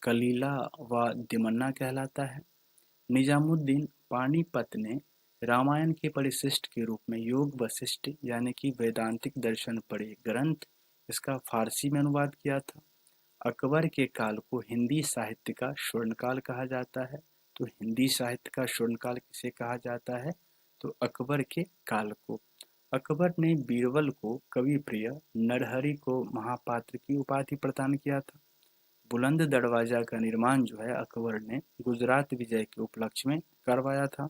कलीला व दिमन्ना कहलाता है। निजामुद्दीन पानीपत ने रामायण के परिशिष्ट के रूप में योग वशिष्ठ यानी कि वेदांतिक दर्शन पर एक ग्रंथ इसका फारसी में अनुवाद किया था। अकबर के काल को हिंदी साहित्य का स्वर्णकाल कहा जाता है। तो हिंदी साहित्य का स्वर्णकाल किसे कहा जाता है? तो अकबर के काल को। अकबर ने बीरबल को कवि प्रिय, नरहरि को महापात्र की उपाधि प्रदान किया था। बुलंद दरवाजा का निर्माण जो है अकबर ने गुजरात विजय के उपलक्ष्य में करवाया था।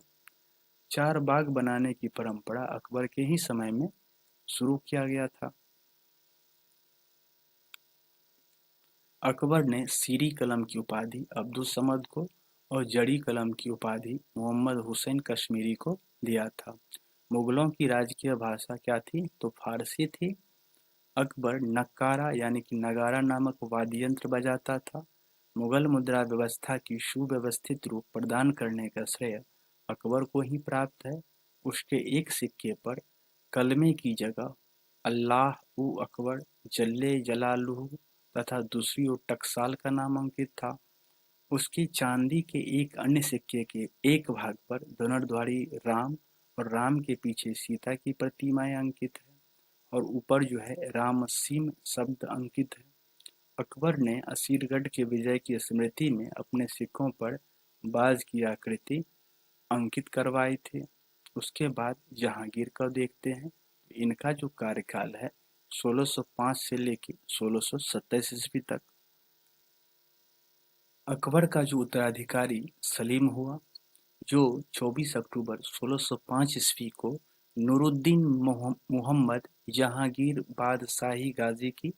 4 बाग बनाने की परंपरा अकबर के ही समय में शुरू किया गया था। अकबर ने सीरी कलम की उपाधि अब्दुल समद को और जड़ी कलम की उपाधि मोहम्मद हुसैन कश्मीरी को दिया था। मुगलों की राजकीय भाषा क्या थी? तो फारसी थी। अकबर नक्कारा यानी कि नगारा नामक वाद्य यंत्र बजाता था। मुगल मुद्रा व्यवस्था की सुव्यवस्थित रूप प्रदान करने का श्रेय अकबर को ही प्राप्त है। उसके एक सिक्के पर कलमे की जगह अल्लाह उ अकबर जल्ले जलालुहु तथा दूसरी ओर टकसाल का नाम अंकित था। उसकी चांदी के एक अन्य सिक्के के एक भाग पर धनुर्धारी राम और राम के पीछे सीता की प्रतिमाएं अंकित है और ऊपर जो है रामसीम शब्द अंकित है। अकबर ने असीरगढ़ के विजय की स्मृति में अपने सिक्कों पर बाज की आकृति अंकित करवाई थी। उसके बाद जहांगीर का देखते हैं। इनका जो कार्यकाल है 1605 से लेकर 1627 ईस्वी तक। अकबर का जो उत्तराधिकारी सलीम हुआ, जो 24 अक्टूबर 1605 ईस्वी को नूरुद्दीन मुहम्मद जहांगीर बादशाही गाजी की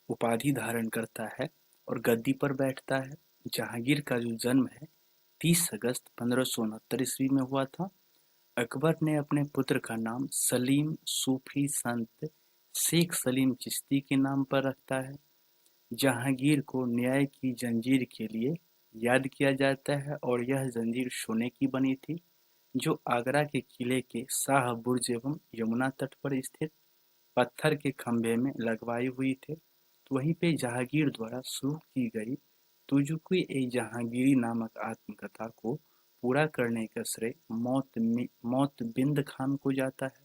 उपाधि धारण करता है और गद्दी पर बैठता है। जहांगीर का जो जन्म है 30 अगस्त 1569 ईस्वी में हुआ था। अकबर ने अपने पुत्र का नाम सलीम सूफी संत शेख सलीम चिश्ती के नाम पर रखता है। जहांगीर को न्याय की जंजीर के लिए याद किया जाता है और यह जंजीर सोने की बनी थी, जो आगरा के किले के शाह बुर्ज एवं यमुना तट पर स्थित पत्थर के खंभे में लगवाई हुई थे। तो वहीं पे जहांगीर द्वारा शुरू की गई तुजुक-ए-जहांगीरी नामक आत्मकथा को पूरा करने का श्रेय मोतबिंद खान को जाता है।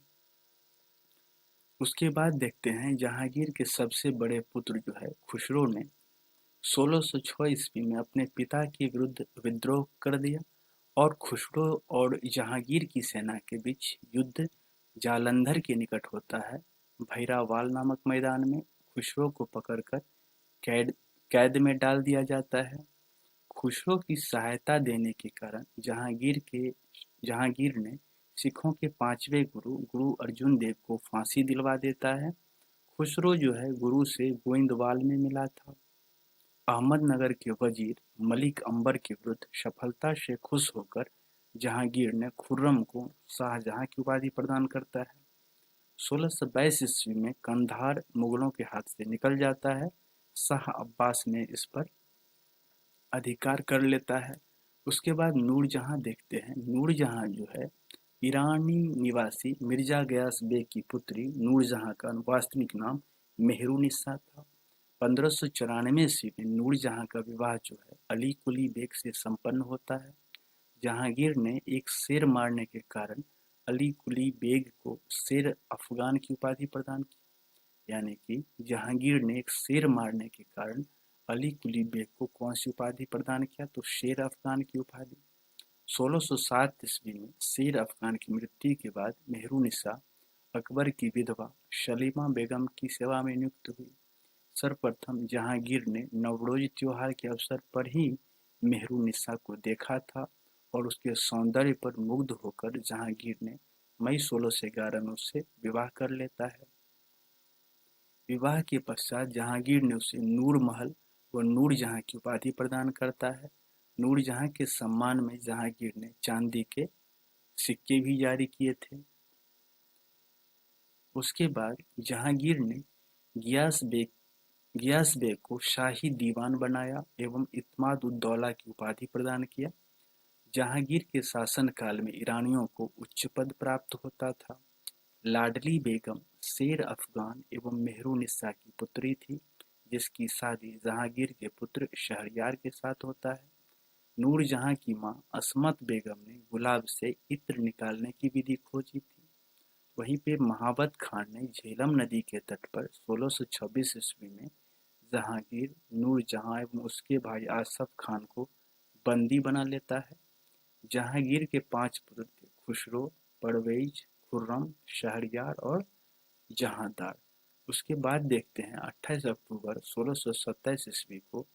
उसके बाद देखते हैं जहांगीर के सबसे बड़े पुत्र जो है खुसरो ने 1606 ईस्वी में अपने पिता के विरुद्ध विद्रोह कर दिया और खुसरो और जहांगीर की सेना के बीच युद्ध जालंधर के निकट होता है। भैरावाल नामक मैदान में खुसरो को पकड़कर कैद में डाल दिया जाता है। खुसरो की सहायता देने के कारण जहांगीर ने सिखों के 5वें गुरु अर्जुन देव को फांसी दिलवा देता है। खुसरो जो है गुरु से गोइंदवाल में मिला था। अहमदनगर के वजीर मलिक अंबर के विरुद्ध सफलता से खुश होकर जहांगीर ने खुर्रम को शाहजहां की उपाधि प्रदान करता है। 1622 ईस्वी में कंधार मुगलों के हाथ से निकल जाता है। शाह अब्बास ने इस पर अधिकार कर लेता है। उसके बाद नूरजहां देखते हैं। नूरजहां जो है ईरानी निवासी मिर्जा गयास बेग की पुत्री नूरजहां का वास्तविक नाम मेहरुनिसा था। 1594 ईस्वी में नूरजहां का विवाह जो है अली कुली बेग से संपन्न होता है। जहांगीर ने एक शेर मारने के कारण अली कुली बेग को शेर अफगान की उपाधि प्रदान की। यानी कि जहांगीर ने एक शेर मारने के कारण अली कुली बेग को कौन सी उपाधि प्रदान किया? तो शेर अफगान की उपाधि। 1607 ईस्वी में शेर अफगान की मृत्यु के बाद मेहरुनिसा अकबर की विधवा सलीमा बेगम की सेवा में नियुक्त हुई। सर्वप्रथम जहांगीर ने नवरोज त्योहार के अवसर पर ही मेहरुनिसा को देखा था और उसके सौंदर्य पर मुग्ध होकर जहांगीर ने मई 1611 में उससे विवाह कर लेता है। विवाह के पश्चात जहांगीर ने उसे नूर महल व नूरजहां की उपाधि प्रदान करता है। नूरजहां के सम्मान में जहांगीर ने चांदी के सिक्के भी जारी किए थे। उसके बाद जहांगीर ने गियास बेग को शाही दीवान बनाया एवं इत्माद-उद-दौला की उपाधि प्रदान किया। जहांगीर के शासनकाल में ईरानियों को उच्च पद प्राप्त होता था। लाडली बेगम शेर अफगान एवं मेहरुनिस्सा की पुत्री थी, जिसकी शादी जहांगीर के पुत्र शहरयार के साथ होता है। नूरजहां की मां असमत बेगम ने गुलाब से इत्र निकालने की विधि खोजी थी। वहीं पे महाबत खान ने झेलम नदी के तट पर 1626 ईस्वी में जहांगीर, नूरजहां एवं उसके भाई आसफ खान को बंदी बना लेता है। जहांगीर के 5 पुत्र थे: खुसरो, परवेज, खुर्रम, शहरयार और जहांदार। उसके बाद देखते हैं 28 अक्टूबर 1627 ईस्वी को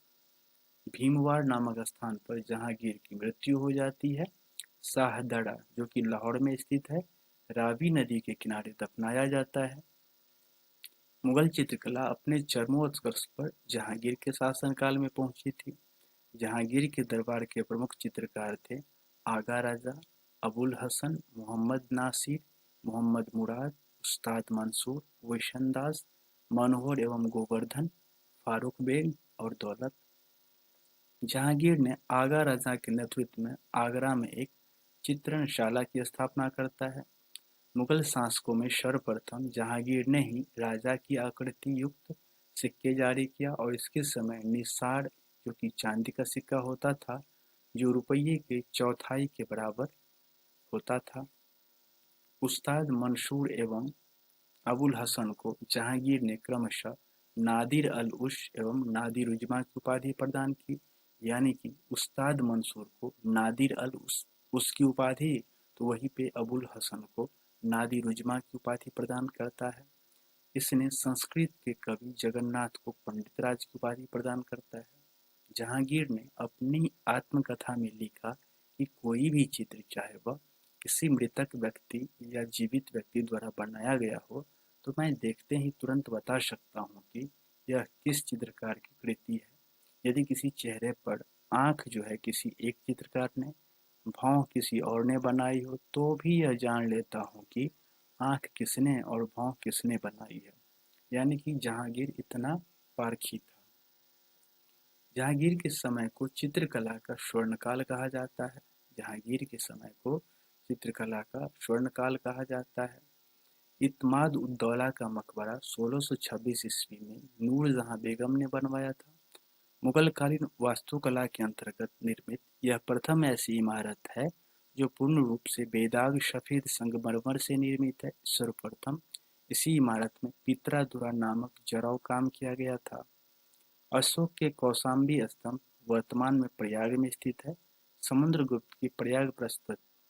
भीमवार नामक स्थान पर जहांगीर की मृत्यु हो जाती है। शाहदरा, जो कि लाहौर में स्थित है, रावी नदी के किनारे दफनाया जाता है। मुगल चित्रकला अपने चरमोत्कर्ष पर जहांगीर के शासनकाल में पहुंची थी। जहांगीर के दरबार के प्रमुख चित्रकार थे आगा राजा, अबुल हसन, मोहम्मद नासिर, मोहम्मद मुराद, उस्ताद मंसूर, वैशनदास, मनोहर एवं गोवर्धन, फारूक बेग और दौलत। जहांगीर ने आगा राजा के नेतृत्व में आगरा में एक चित्रणशाला की स्थापना करता है। मुगल शासकों में सर्वप्रथम जहांगीर ने ही राजा की आकृति युक्त सिक्के जारी किया और इसके समय निसार, जो कि चांदी का सिक्का होता था, जो रुपये के चौथाई के बराबर होता था। उस्ताद मंसूर एवं अबुल हसन को जहांगीर ने क्रमशः नादिर अल उश एवं नादिर उजमा की उपाधि प्रदान की। यानी कि उस्ताद मंसूर को नादिर अल उस की उपाधि, तो वहीं पे अबुल हसन को नादिर उजमा की उपाधि प्रदान करता है। इसने संस्कृत के कवि जगन्नाथ को पंडितराज की उपाधि प्रदान करता है। जहांगीर ने अपनी आत्मकथा में लिखा कि कोई भी चित्र, चाहे वह किसी मृतक व्यक्ति या जीवित व्यक्ति द्वारा बनाया गया हो, तो मैं देखते ही तुरंत बता सकता हूँ कि यह किस चित्रकार की कृति है। यदि किसी चेहरे पर आंख जो है किसी एक चित्रकार ने, भौं किसी और ने बनाई हो, तो भी यह जान लेता हूँ कि आंख किसने और भौं किसने बनाई है। यानी कि जहांगीर इतना पारखी था। जहांगीर के समय को चित्रकला का स्वर्णकाल कहा जाता है। जहांगीर के समय को चित्रकला का स्वर्णकाल कहा जाता है। इत्माद-उद-दौला का मकबरा 1626 ईस्वी में नूरजहां बेगम ने बनवाया था। मुगलकालीन वास्तुकला के अंतर्गत निर्मित यह प्रथम ऐसी इमारत है जो पूर्ण रूप से बेदाग सफेद संगमरमर से निर्मित है। सर्वप्रथम इसी इमारत में पित्रा-दुरा नामक जरौ काम किया गया था। अशोक के कौशाम्बी स्तंभ वर्तमान में प्रयाग में स्थित है। समुद्रगुप्त की प्रयाग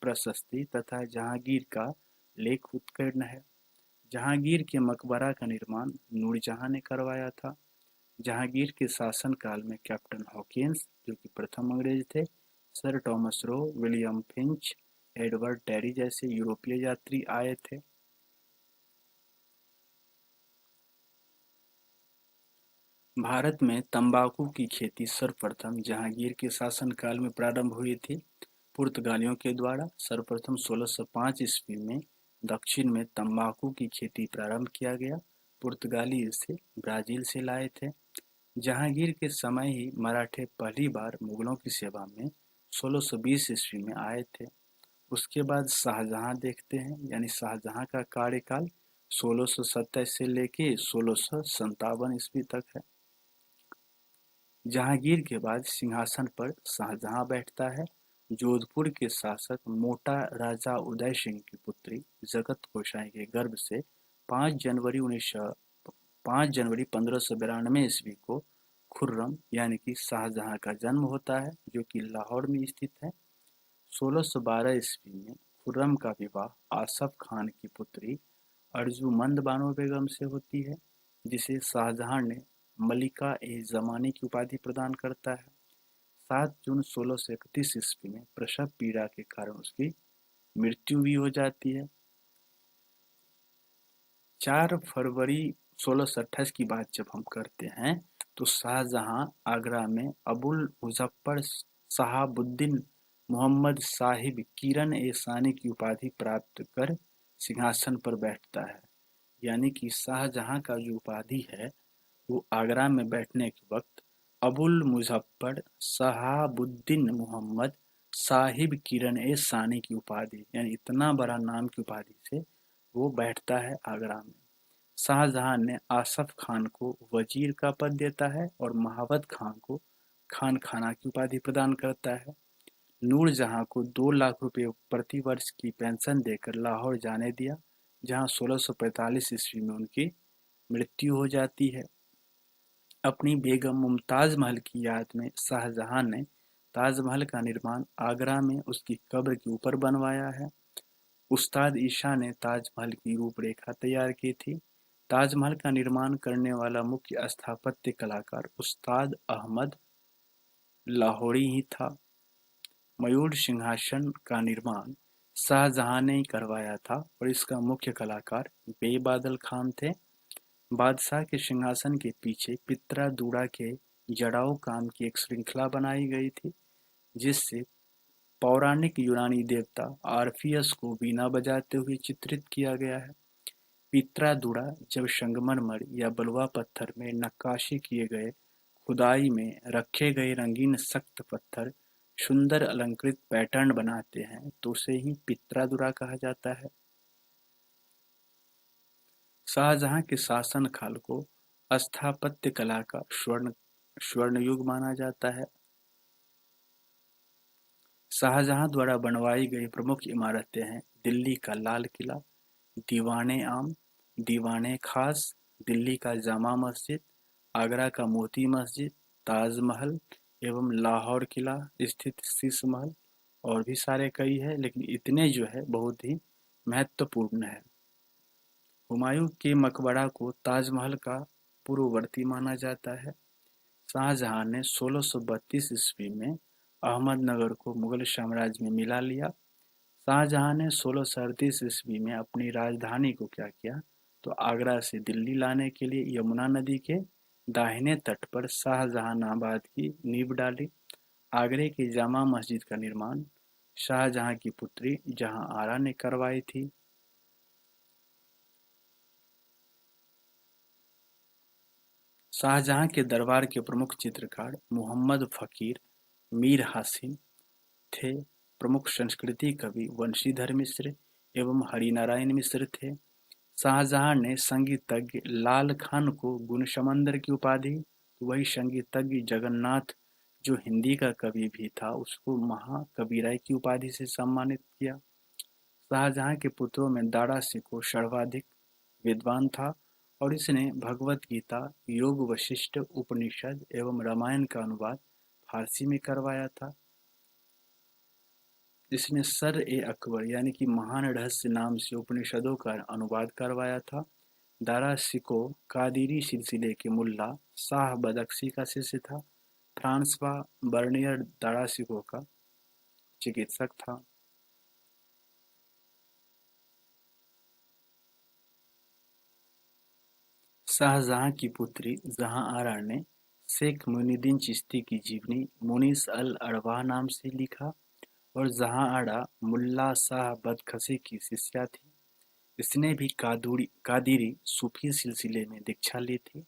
प्रशस्ति तथा जहांगीर का लेख उत्कीर्ण है। जहांगीर के मकबरा का निर्माण नूरजहां ने करवाया था। जहांगीर के शासनकाल में कैप्टन हॉकिंस, जो कि प्रथम अंग्रेज थे, sir Thomas Roe, William Finch, Edward Terry जैसे यूरोपीय यात्री आए थे। भारत में तंबाकू की खेती सर्वप्रथम जहांगीर के शासनकाल में प्रारंभ हुई थी। पुर्तगालियों के द्वारा सर्वप्रथम 1605 ईस्वी में दक्षिण में तंबाकू की खेती प्रारंभ किया गया। पुर्तगाली इसे ब्राजील से लाए थे। जहांगीर के समय ही मराठे पहली बार मुगलों की सेवा में 1620 ईस्वी में आए थे। उसके बाद शाहजहां देखते हैं, यानी शाहजहां का कार्यकाल 1627 से लेके 1657 ईस्वी तक है। जहांगीर के बाद सिंहासन पर शाहजहां बैठता है। जोधपुर के शासक मोटा राजा उदय सिंह की पुत्री जगत गोसाई के गर्भ से 5 जनवरी 1592 ईस्वी को खुर्रम यानी कि शाहजहां का जन्म होता है, जो कि लाहौर में स्थित है। 1612 ईस्वी में खुर्रम का विवाह आसफ खान की पुत्री अर्जुमंद बानो बेगम से होती है, जिसे शाहजहां ने मलिका ए ज़मानी की उपाधि प्रदान करता है। 7 जून 1631 ईस्वी में प्रसव पीड़ा के कारण उसकी मृत्यु भी हो जाती है। 4 फरवरी 1628 की बात जब हम करते हैं तो शाहजहां आगरा में अबुल मुजफ्फर शहाबुद्दीन मोहम्मद साहिब किरण ए सानी की उपाधि प्राप्त कर सिंहासन पर बैठता है। यानी कि शाहजहां का जो उपाधि है वो आगरा में बैठने के वक्त अबुल मुजफ्फर शहाबुद्दीन मोहम्मद साहिब किरण ए सानी की उपाधि, यानी इतना बड़ा नाम की उपाधि से वो बैठता है आगरा में। शाहजहां ने आसफ खान को वजीर का पद देता है और महावत खान को खान खाना की उपाधि प्रदान करता है। नूरजहां को 2 लाख रुपए प्रति वर्ष की पेंशन देकर लाहौर जाने दिया, जहां 1645 ईस्वी में उनकी मृत्यु हो जाती है। अपनी बेगम मुमताज महल की याद में शाहजहां ने ताजमहल का निर्माण आगरा में उसकी कब्र के ऊपर बनवाया है। उस्ताद ईशा ने ताजमहल की रूपरेखा तैयार की थी। ताजमहल का निर्माण करने वाला मुख्य स्थापत्य कलाकार उस्ताद अहमद लाहौरी ही था। मयूर सिंहासन का निर्माण शाहजहां ने ही करवाया था और इसका मुख्य कलाकार बेबादल खान थे। बादशाह के सिंहासन के पीछे पित्रा दूड़ा के जड़ाऊ काम की एक श्रृंखला बनाई गई थी, जिससे पौराणिक यूनानी देवता आर्फियस को वीणा बजाते हुए चित्रित किया गया है। पित्रा दूड़ा जब संगमरमर या बलुआ पत्थर में नक्काशी किए गए खुदाई में रखे गए रंगीन सख्त पत्थर सुंदर अलंकृत पैटर्न बनाते हैं तो उसे ही पित्रा दूड़ा कहा जाता है। शाहजहां के शासन काल को स्थापत्य कला का स्वर्ण युग माना जाता है। शाहजहां द्वारा बनवाई गई प्रमुख इमारतें हैं दिल्ली का लाल किला, दीवाने आम, दीवाने खास, दिल्ली का जामा मस्जिद, आगरा का मोती मस्जिद, ताजमहल एवं लाहौर किला स्थित शीश महल, और भी सारे कई है, लेकिन इतने जो है बहुत ही महत्वपूर्ण है। हुमायूं के मकबरा को ताजमहल का पूर्ववर्ती माना जाता है। शाहजहां ने 1632 ईस्वी में अहमदनगर को मुगल साम्राज्य में मिला लिया। शाहजहां ने 1638 ईस्वी में अपनी राजधानी को क्या किया तो आगरा से दिल्ली लाने के लिए यमुना नदी के दाहिने तट पर शाहजहानाबाद की नींव डाली। आगरे की जामा मस्जिद का निर्माण शाहजहां की पुत्री जहां आरा ने करवाई थी। शाहजहां के दरबार के प्रमुख चित्रकार मोहम्मद फकीर मीर हासिन थे। प्रमुख संस्कृति कवि वंशीधर मिश्र एवं हरिनारायण मिश्र थे। शाहजहां ने संगीतज्ञ लाल खान को गुणसमंदर की उपाधि, वही संगीतज्ञ जगन्नाथ जो हिंदी का कवि भी था उसको महाकविराय की उपाधि से सम्मानित किया। शाहजहां के पुत्रों में दारा सिकोह सर्वाधिक विद्वान था और इसने भगवत गीता, योग वशिष्ठ उपनिषद एवं रामायण का अनुवाद फारसी में करवाया था। इसने सर ए अकबर यानी कि महान रहस्य नाम से उपनिषदों का अनुवाद करवाया था। दारा सिकोह कादिरी सिलसिले के मुल्ला शाह बदख्शी का शिष्य था। फ्रांसवा बर्नियर दारा सिकोह का चिकित्सक था। शाहजहां की पुत्री जहां आरा ने शेख मुइनुद्दीन चिश्ती की जीवनी मुनीस अल अरवाह नाम से लिखा और जहां आरा मुल्ला शाह बदख्शी की शिष्या थी। इसने भी कादिरी सूफी सिलसिले में दीक्षा ली थी।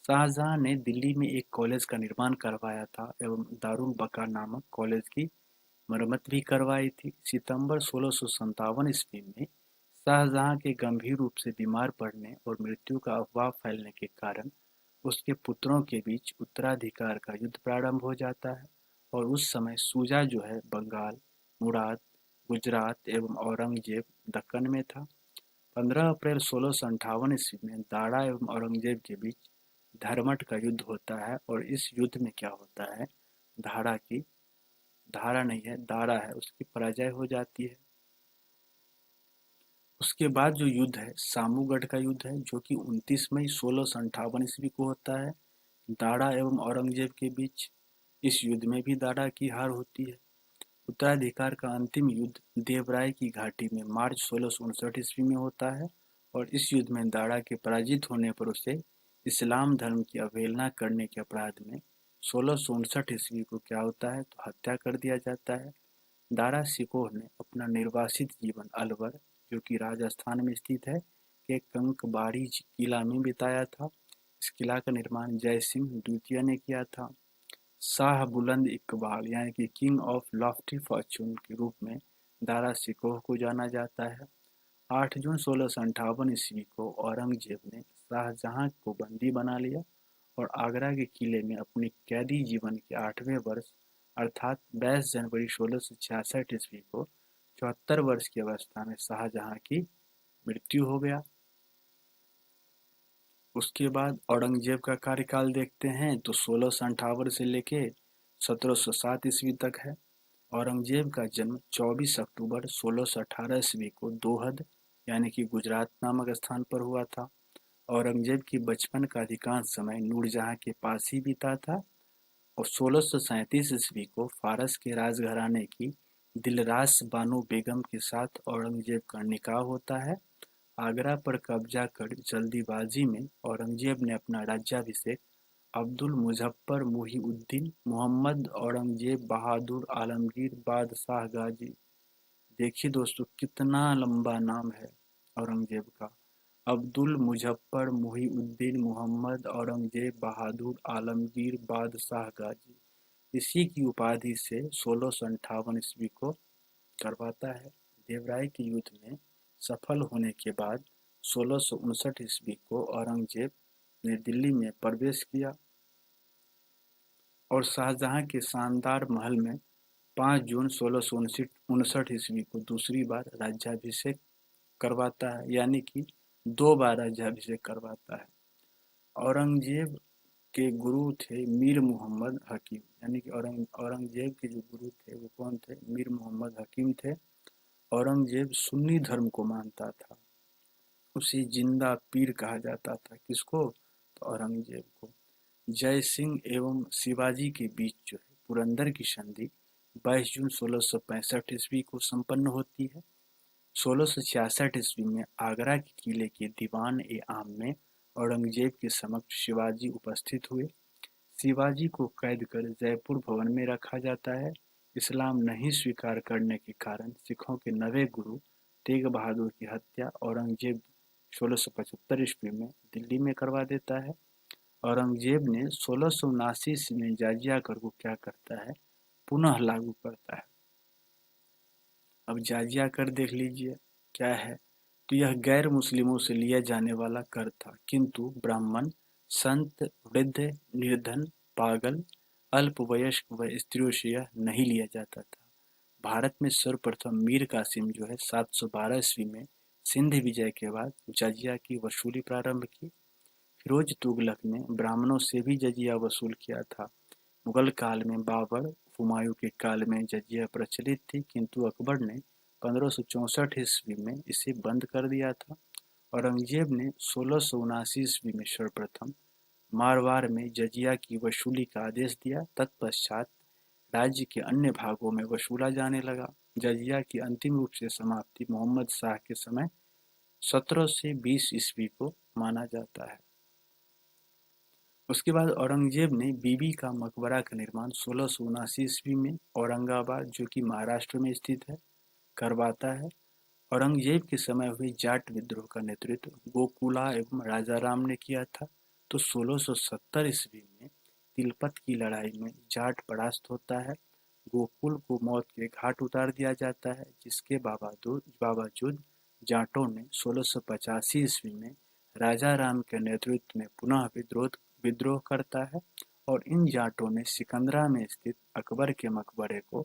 शाहजहां ने दिल्ली में एक कॉलेज का निर्माण करवाया था एवं दारुल बका नामक कॉलेज की मरम्मत भी करवाई थी। सितंबर 1657 ईस्वी में शाहजहां के गंभीर रूप से बीमार पड़ने और मृत्यु का अफवाह फैलने के कारण उसके पुत्रों के बीच उत्तराधिकार का युद्ध प्रारंभ हो जाता है और उस समय सूजा जो है बंगाल, मुराद, गुजरात एवं औरंगजेब दक्कन में था। 15 अप्रैल 1658 ईस्वी में दारा एवं औरंगजेब के बीच धर्मट का युद्ध होता है और इस युद्ध में क्या होता है, धारा नहीं है दारा है, उसकी पराजय हो जाती है। उसके बाद जो युद्ध है सामूगढ़ का युद्ध है जो कि 29 मई 1658 ईस्वी को होता है दारा एवं औरंगजेब के बीच। इस युद्ध में भी दारा की हार होती है। उत्तराधिकार का अंतिम युद्ध देवराय की घाटी में मार्च 1659 ईस्वी में होता है और इस युद्ध में दारा के पराजित होने पर उसे इस्लाम धर्म की अवहेलना करने के अपराध में 1659 ईस्वी को क्या होता है, तो हत्या कर दिया जाता है। दारा शिकोह ने अपना निर्वासित जीवन अलवर, जो कि राजस्थान में स्थित है, के कंकबाड़ी किला में बिताया था। इस किला का निर्माण जय सिंह द्वितीय ने किया था। शाह बुलंद इकबाल यानी कि किंग ऑफ लॉफ्टी फॉर्चून के रूप में दारा शिकोह को जाना जाता है। 8 जून 1658 ईस्वी को औरंगजेब ने शाहजहां को बंदी बना लिया और आगरा के किले में अपने कैदी जीवन के 8वें वर्ष अर्थात 22 जनवरी 1666 ईस्वी को 74 वर्ष की अवस्था में शाहजहां की मृत्यु हो गया। उसके बाद औरंगजेब का कार्यकाल देखते हैं तो 1658 से लेके 1707 ईस्वी तक है। औरंगजेब का जन्म 24 अक्टूबर 1618 ईस्वी को दोहद यानी कि गुजरात नामक स्थान पर हुआ था। औरंगजेब की बचपन का अधिकांश समय नूरजहां के पास ही बीता था और 1637 ईस्वी को फारस के राजघराने की दिलरास बानो बेगम के साथ औरंगजेब का निकाह होता है। आगरा पर कब्जा कर जल्दीबाजी में औरंगजेब ने अपना राज्याभिषेक अब्दुल मुजफ्फर मुहीउद्दीन मोहम्मद औरंगजेब बहादुर आलमगीर बादशाह गाजी, देखिए दोस्तों कितना लंबा नाम है औरंगजेब का, अब्दुल मुजफ्फर मुहीउद्दीन मोहम्मद औरंगजेब बहादुर आलमगीर बादशाह गाजी, इसी की उपाधि से 1658 ईस्वी को करवाता है। देवराय के युद्ध में सफल होने के बाद 1659 ईस्वी को औरंगजेब ने दिल्ली में प्रवेश किया और शाहजहां के शानदार महल में 5 जून 1659 ईस्वी को दूसरी बार राज्याभिषेक करवाता है, यानी कि 2 बार राज्याभिषेक करवाता है। औरंगजेब के गुरु थे मीर मोहम्मद हकीम, यानी कि औरंगजेब के जो गुरु थे वो कौन थे, मीर मोहम्मद हकीम थे। औरंगजेब सुन्नी धर्म को मानता था, उसे जिंदा पीर कहा जाता था। किसको, तो औरंगजेब को। जय सिंह एवं शिवाजी के बीच जो है पुरंदर की संधि 22 जून 1665 ईस्वी को संपन्न होती है। 1666 ईस्वी में आगरा के किले के दीवान ए आम में औरंगजेब के समक्ष शिवाजी उपस्थित हुए। शिवाजी को कैद कर जयपुर भवन में रखा जाता है। इस्लाम नहीं स्वीकार करने के कारण सिखों के नवे गुरु तेग बहादुर की हत्या औरंगजेब 1675 ईस्वी में दिल्ली में करवा देता है। औरंगजेब ने 1679 ईस्वी में जाजिया कर को क्या करता है, पुनः लागू करता है। अब जाजिया कर देख लीजिए क्या है, तो यह गैर मुस्लिमों से लिया जाने वाला कर था, किंतु ब्राह्मण, संत, वृद्ध, निर्धन, पागल, अल्पवयस्क व स्त्रियों से यह नहीं लिया जाता था। भारत में सर्वप्रथम मीर कासिम जो है 712 ईस्वी में सिंध विजय के बाद जजिया की वसूली प्रारंभ की। फिरोज तुगलक ने ब्राह्मणों से भी जजिया वसूल किया था। मुगल काल में बाबर, हुमायूं के काल में जजिया प्रचलित थी, किंतु अकबर ने 1564 ईस्वी में इसे बंद कर दिया था। औरंगजेब ने 1679 ईस्वी में सर्वप्रथम मारवाड़ में जजिया की वसूली का आदेश दिया। तत्पश्चात राज्य के अन्य भागों में वसूला जाने लगा। जजिया की अंतिम रूप से समाप्ति मोहम्मद शाह के समय 17 से 20 ईस्वी को माना जाता है। उसके बाद औरंगजेब ने बीबी का मकबरा का निर्माण 1679 ईस्वी में औरंगाबाद, जो कि महाराष्ट्र में स्थित है, करवाता है। औरंगजेब के समय हुए जाट विद्रोह का नेतृत्व गोकुला एवं राजाराम ने किया था। तो 1670 ईस्वी में तिलपत की लड़ाई में जाट परास्त होता है। गोकुल को मौत के घाट उतार दिया जाता है, जिसके बावजूद जाटों ने 1685 ईस्वी में राजा राम के नेतृत्व में पुनः विद्रोह करता है और इन जाटों ने सिकंदरा में स्थित अकबर के मकबरे को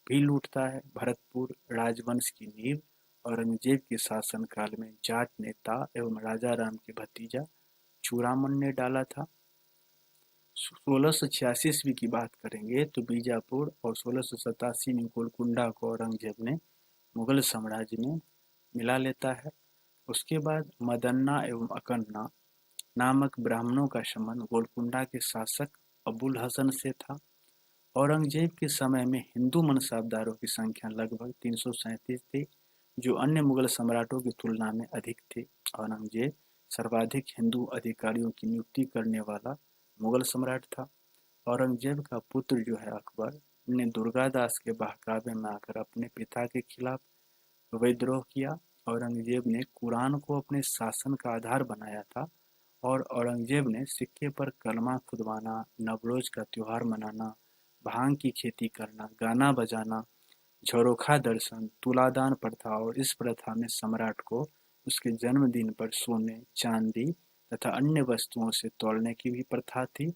भी लूटता है। भरतपुर राजवंश की नींव औरंगजेब के शासनकाल में जाट नेता एवं राजा राम के भतीजा चूड़ामन ने डाला था। 1686 ईस्वी की बात करेंगे तो बीजापुर और 1687 में गोलकुंडा को औरंगजेब ने मुगल साम्राज्य में मिला लेता है। उसके बाद मदन्ना एवं अकन्ना नामक ब्राह्मणों का संबंध गोलकुंडा के शासक अबुल हसन से था। औरंगजेब के समय में हिंदू मनसाबदारों की संख्या लगभग 337 थी। जो अन्य मुगल सम्राटों की तुलना में अधिक थे। औरंगजेब सर्वाधिक हिंदू अधिकारियों की नियुक्ति करने वाला मुगल सम्राट था। औरंगजेब का पुत्र जो है अकबर ने दुर्गादास के बहकावे में आकर अपने पिता के खिलाफ विद्रोह किया। औरंगजेब ने कुरान को अपने शासन का आधार बनाया था और औरंगजेब ने सिक्के पर कलमा खुदवाना, नवरोज का त्योहार मनाना, भांग की खेती करना, गाना बजाना, झरोखा दर्शन, तुलादान प्रथा और इस प्रथा में सम्राट को उसके जन्मदिन पर सोने, चांदी तथा अन्य वस्तुओं से तौलने की भी प्रथा थी।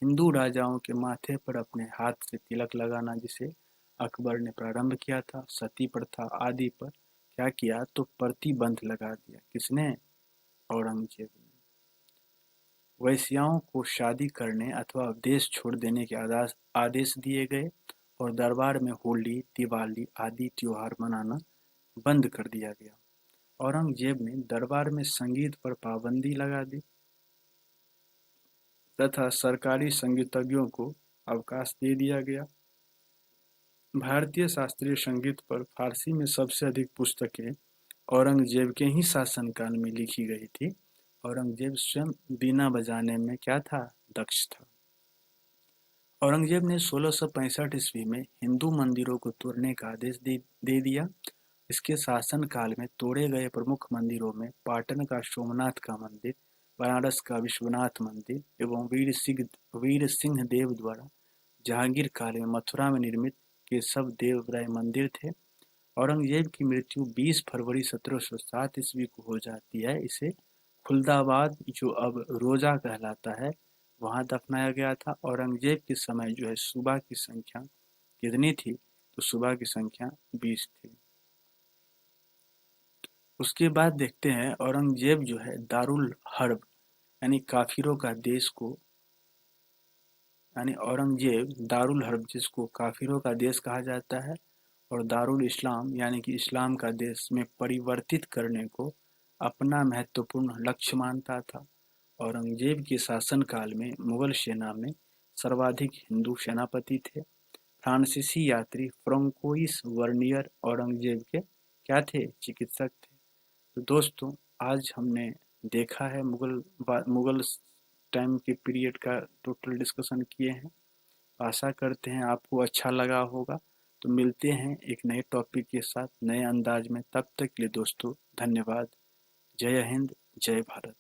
हिंदू राजाओं के माथे पर अपने हाथ से तिलक लगाना जिसे अकबर ने प्रारंभ किया था, सती प्रथा आदि पर क्या किया तो प्रतिबंध लगा दिया। किसने? औरंगजेब ने। वेश्याओं को शादी करने अथवा देश छोड़ देने के आदेश दिए गए और दरबार में होली, दिवाली आदि त्योहार मनाना बंद कर दिया गया। औरंगजेब ने दरबार में संगीत पर पाबंदी लगा दी तथा सरकारी संगीतज्ञों को अवकाश दे दिया गया। भारतीय शास्त्रीय संगीत पर फारसी में सबसे अधिक पुस्तकें औरंगजेब के ही शासनकाल में लिखी गई थी। औरंगजेब स्वयं बीना बजाने में क्या था? दक्ष था। औरंगजेब ने 1665 ईस्वी में हिंदू मंदिरों को तोड़ने का आदेश दे दिया। इसके शासनकाल में तोड़े गए प्रमुख मंदिरों में पाटन का सोमनाथ का मंदिर, बनारस का विश्वनाथ मंदिर एवं वीर सिंह देव द्वारा जहांगीर काल में मथुरा में निर्मित केशव देव राय मंदिर थे। औरंगजेब की मृत्यु 20 फरवरी 1707 ईस्वी को हो जाती है। इसे खुलदाबाद जो अब रोजा कहलाता है वहां दफनाया गया था। औरंगजेब के समय जो है सुबह की संख्या कितनी थी? तो सुबह की संख्या 20 थी। उसके बाद देखते हैं औरंगजेब जो है दारुल हर्ब यानी काफिरों का देश को यानी औरंगजेब दारुल हर्ब जिसको काफिरों का देश कहा जाता है और दारुल इस्लाम यानी कि इस्लाम का देश में परिवर्तित करने को अपना महत्वपूर्ण लक्ष्य मानता था। औरंगजेब के शासनकाल में मुगल सेना में सर्वाधिक हिंदू सेनापति थे। फ्रांसीसी यात्री फ्रांकोइस वर्नियर औरंगजेब के क्या थे? चिकित्सक थे। तो दोस्तों आज हमने देखा है मुगल टाइम के पीरियड का टोटल डिस्कशन किए हैं। आशा करते हैं आपको अच्छा लगा होगा। तो मिलते हैं एक नए टॉपिक के साथ नए अंदाज में। तब तक के लिए दोस्तों धन्यवाद। जय हिंद, जय भारत।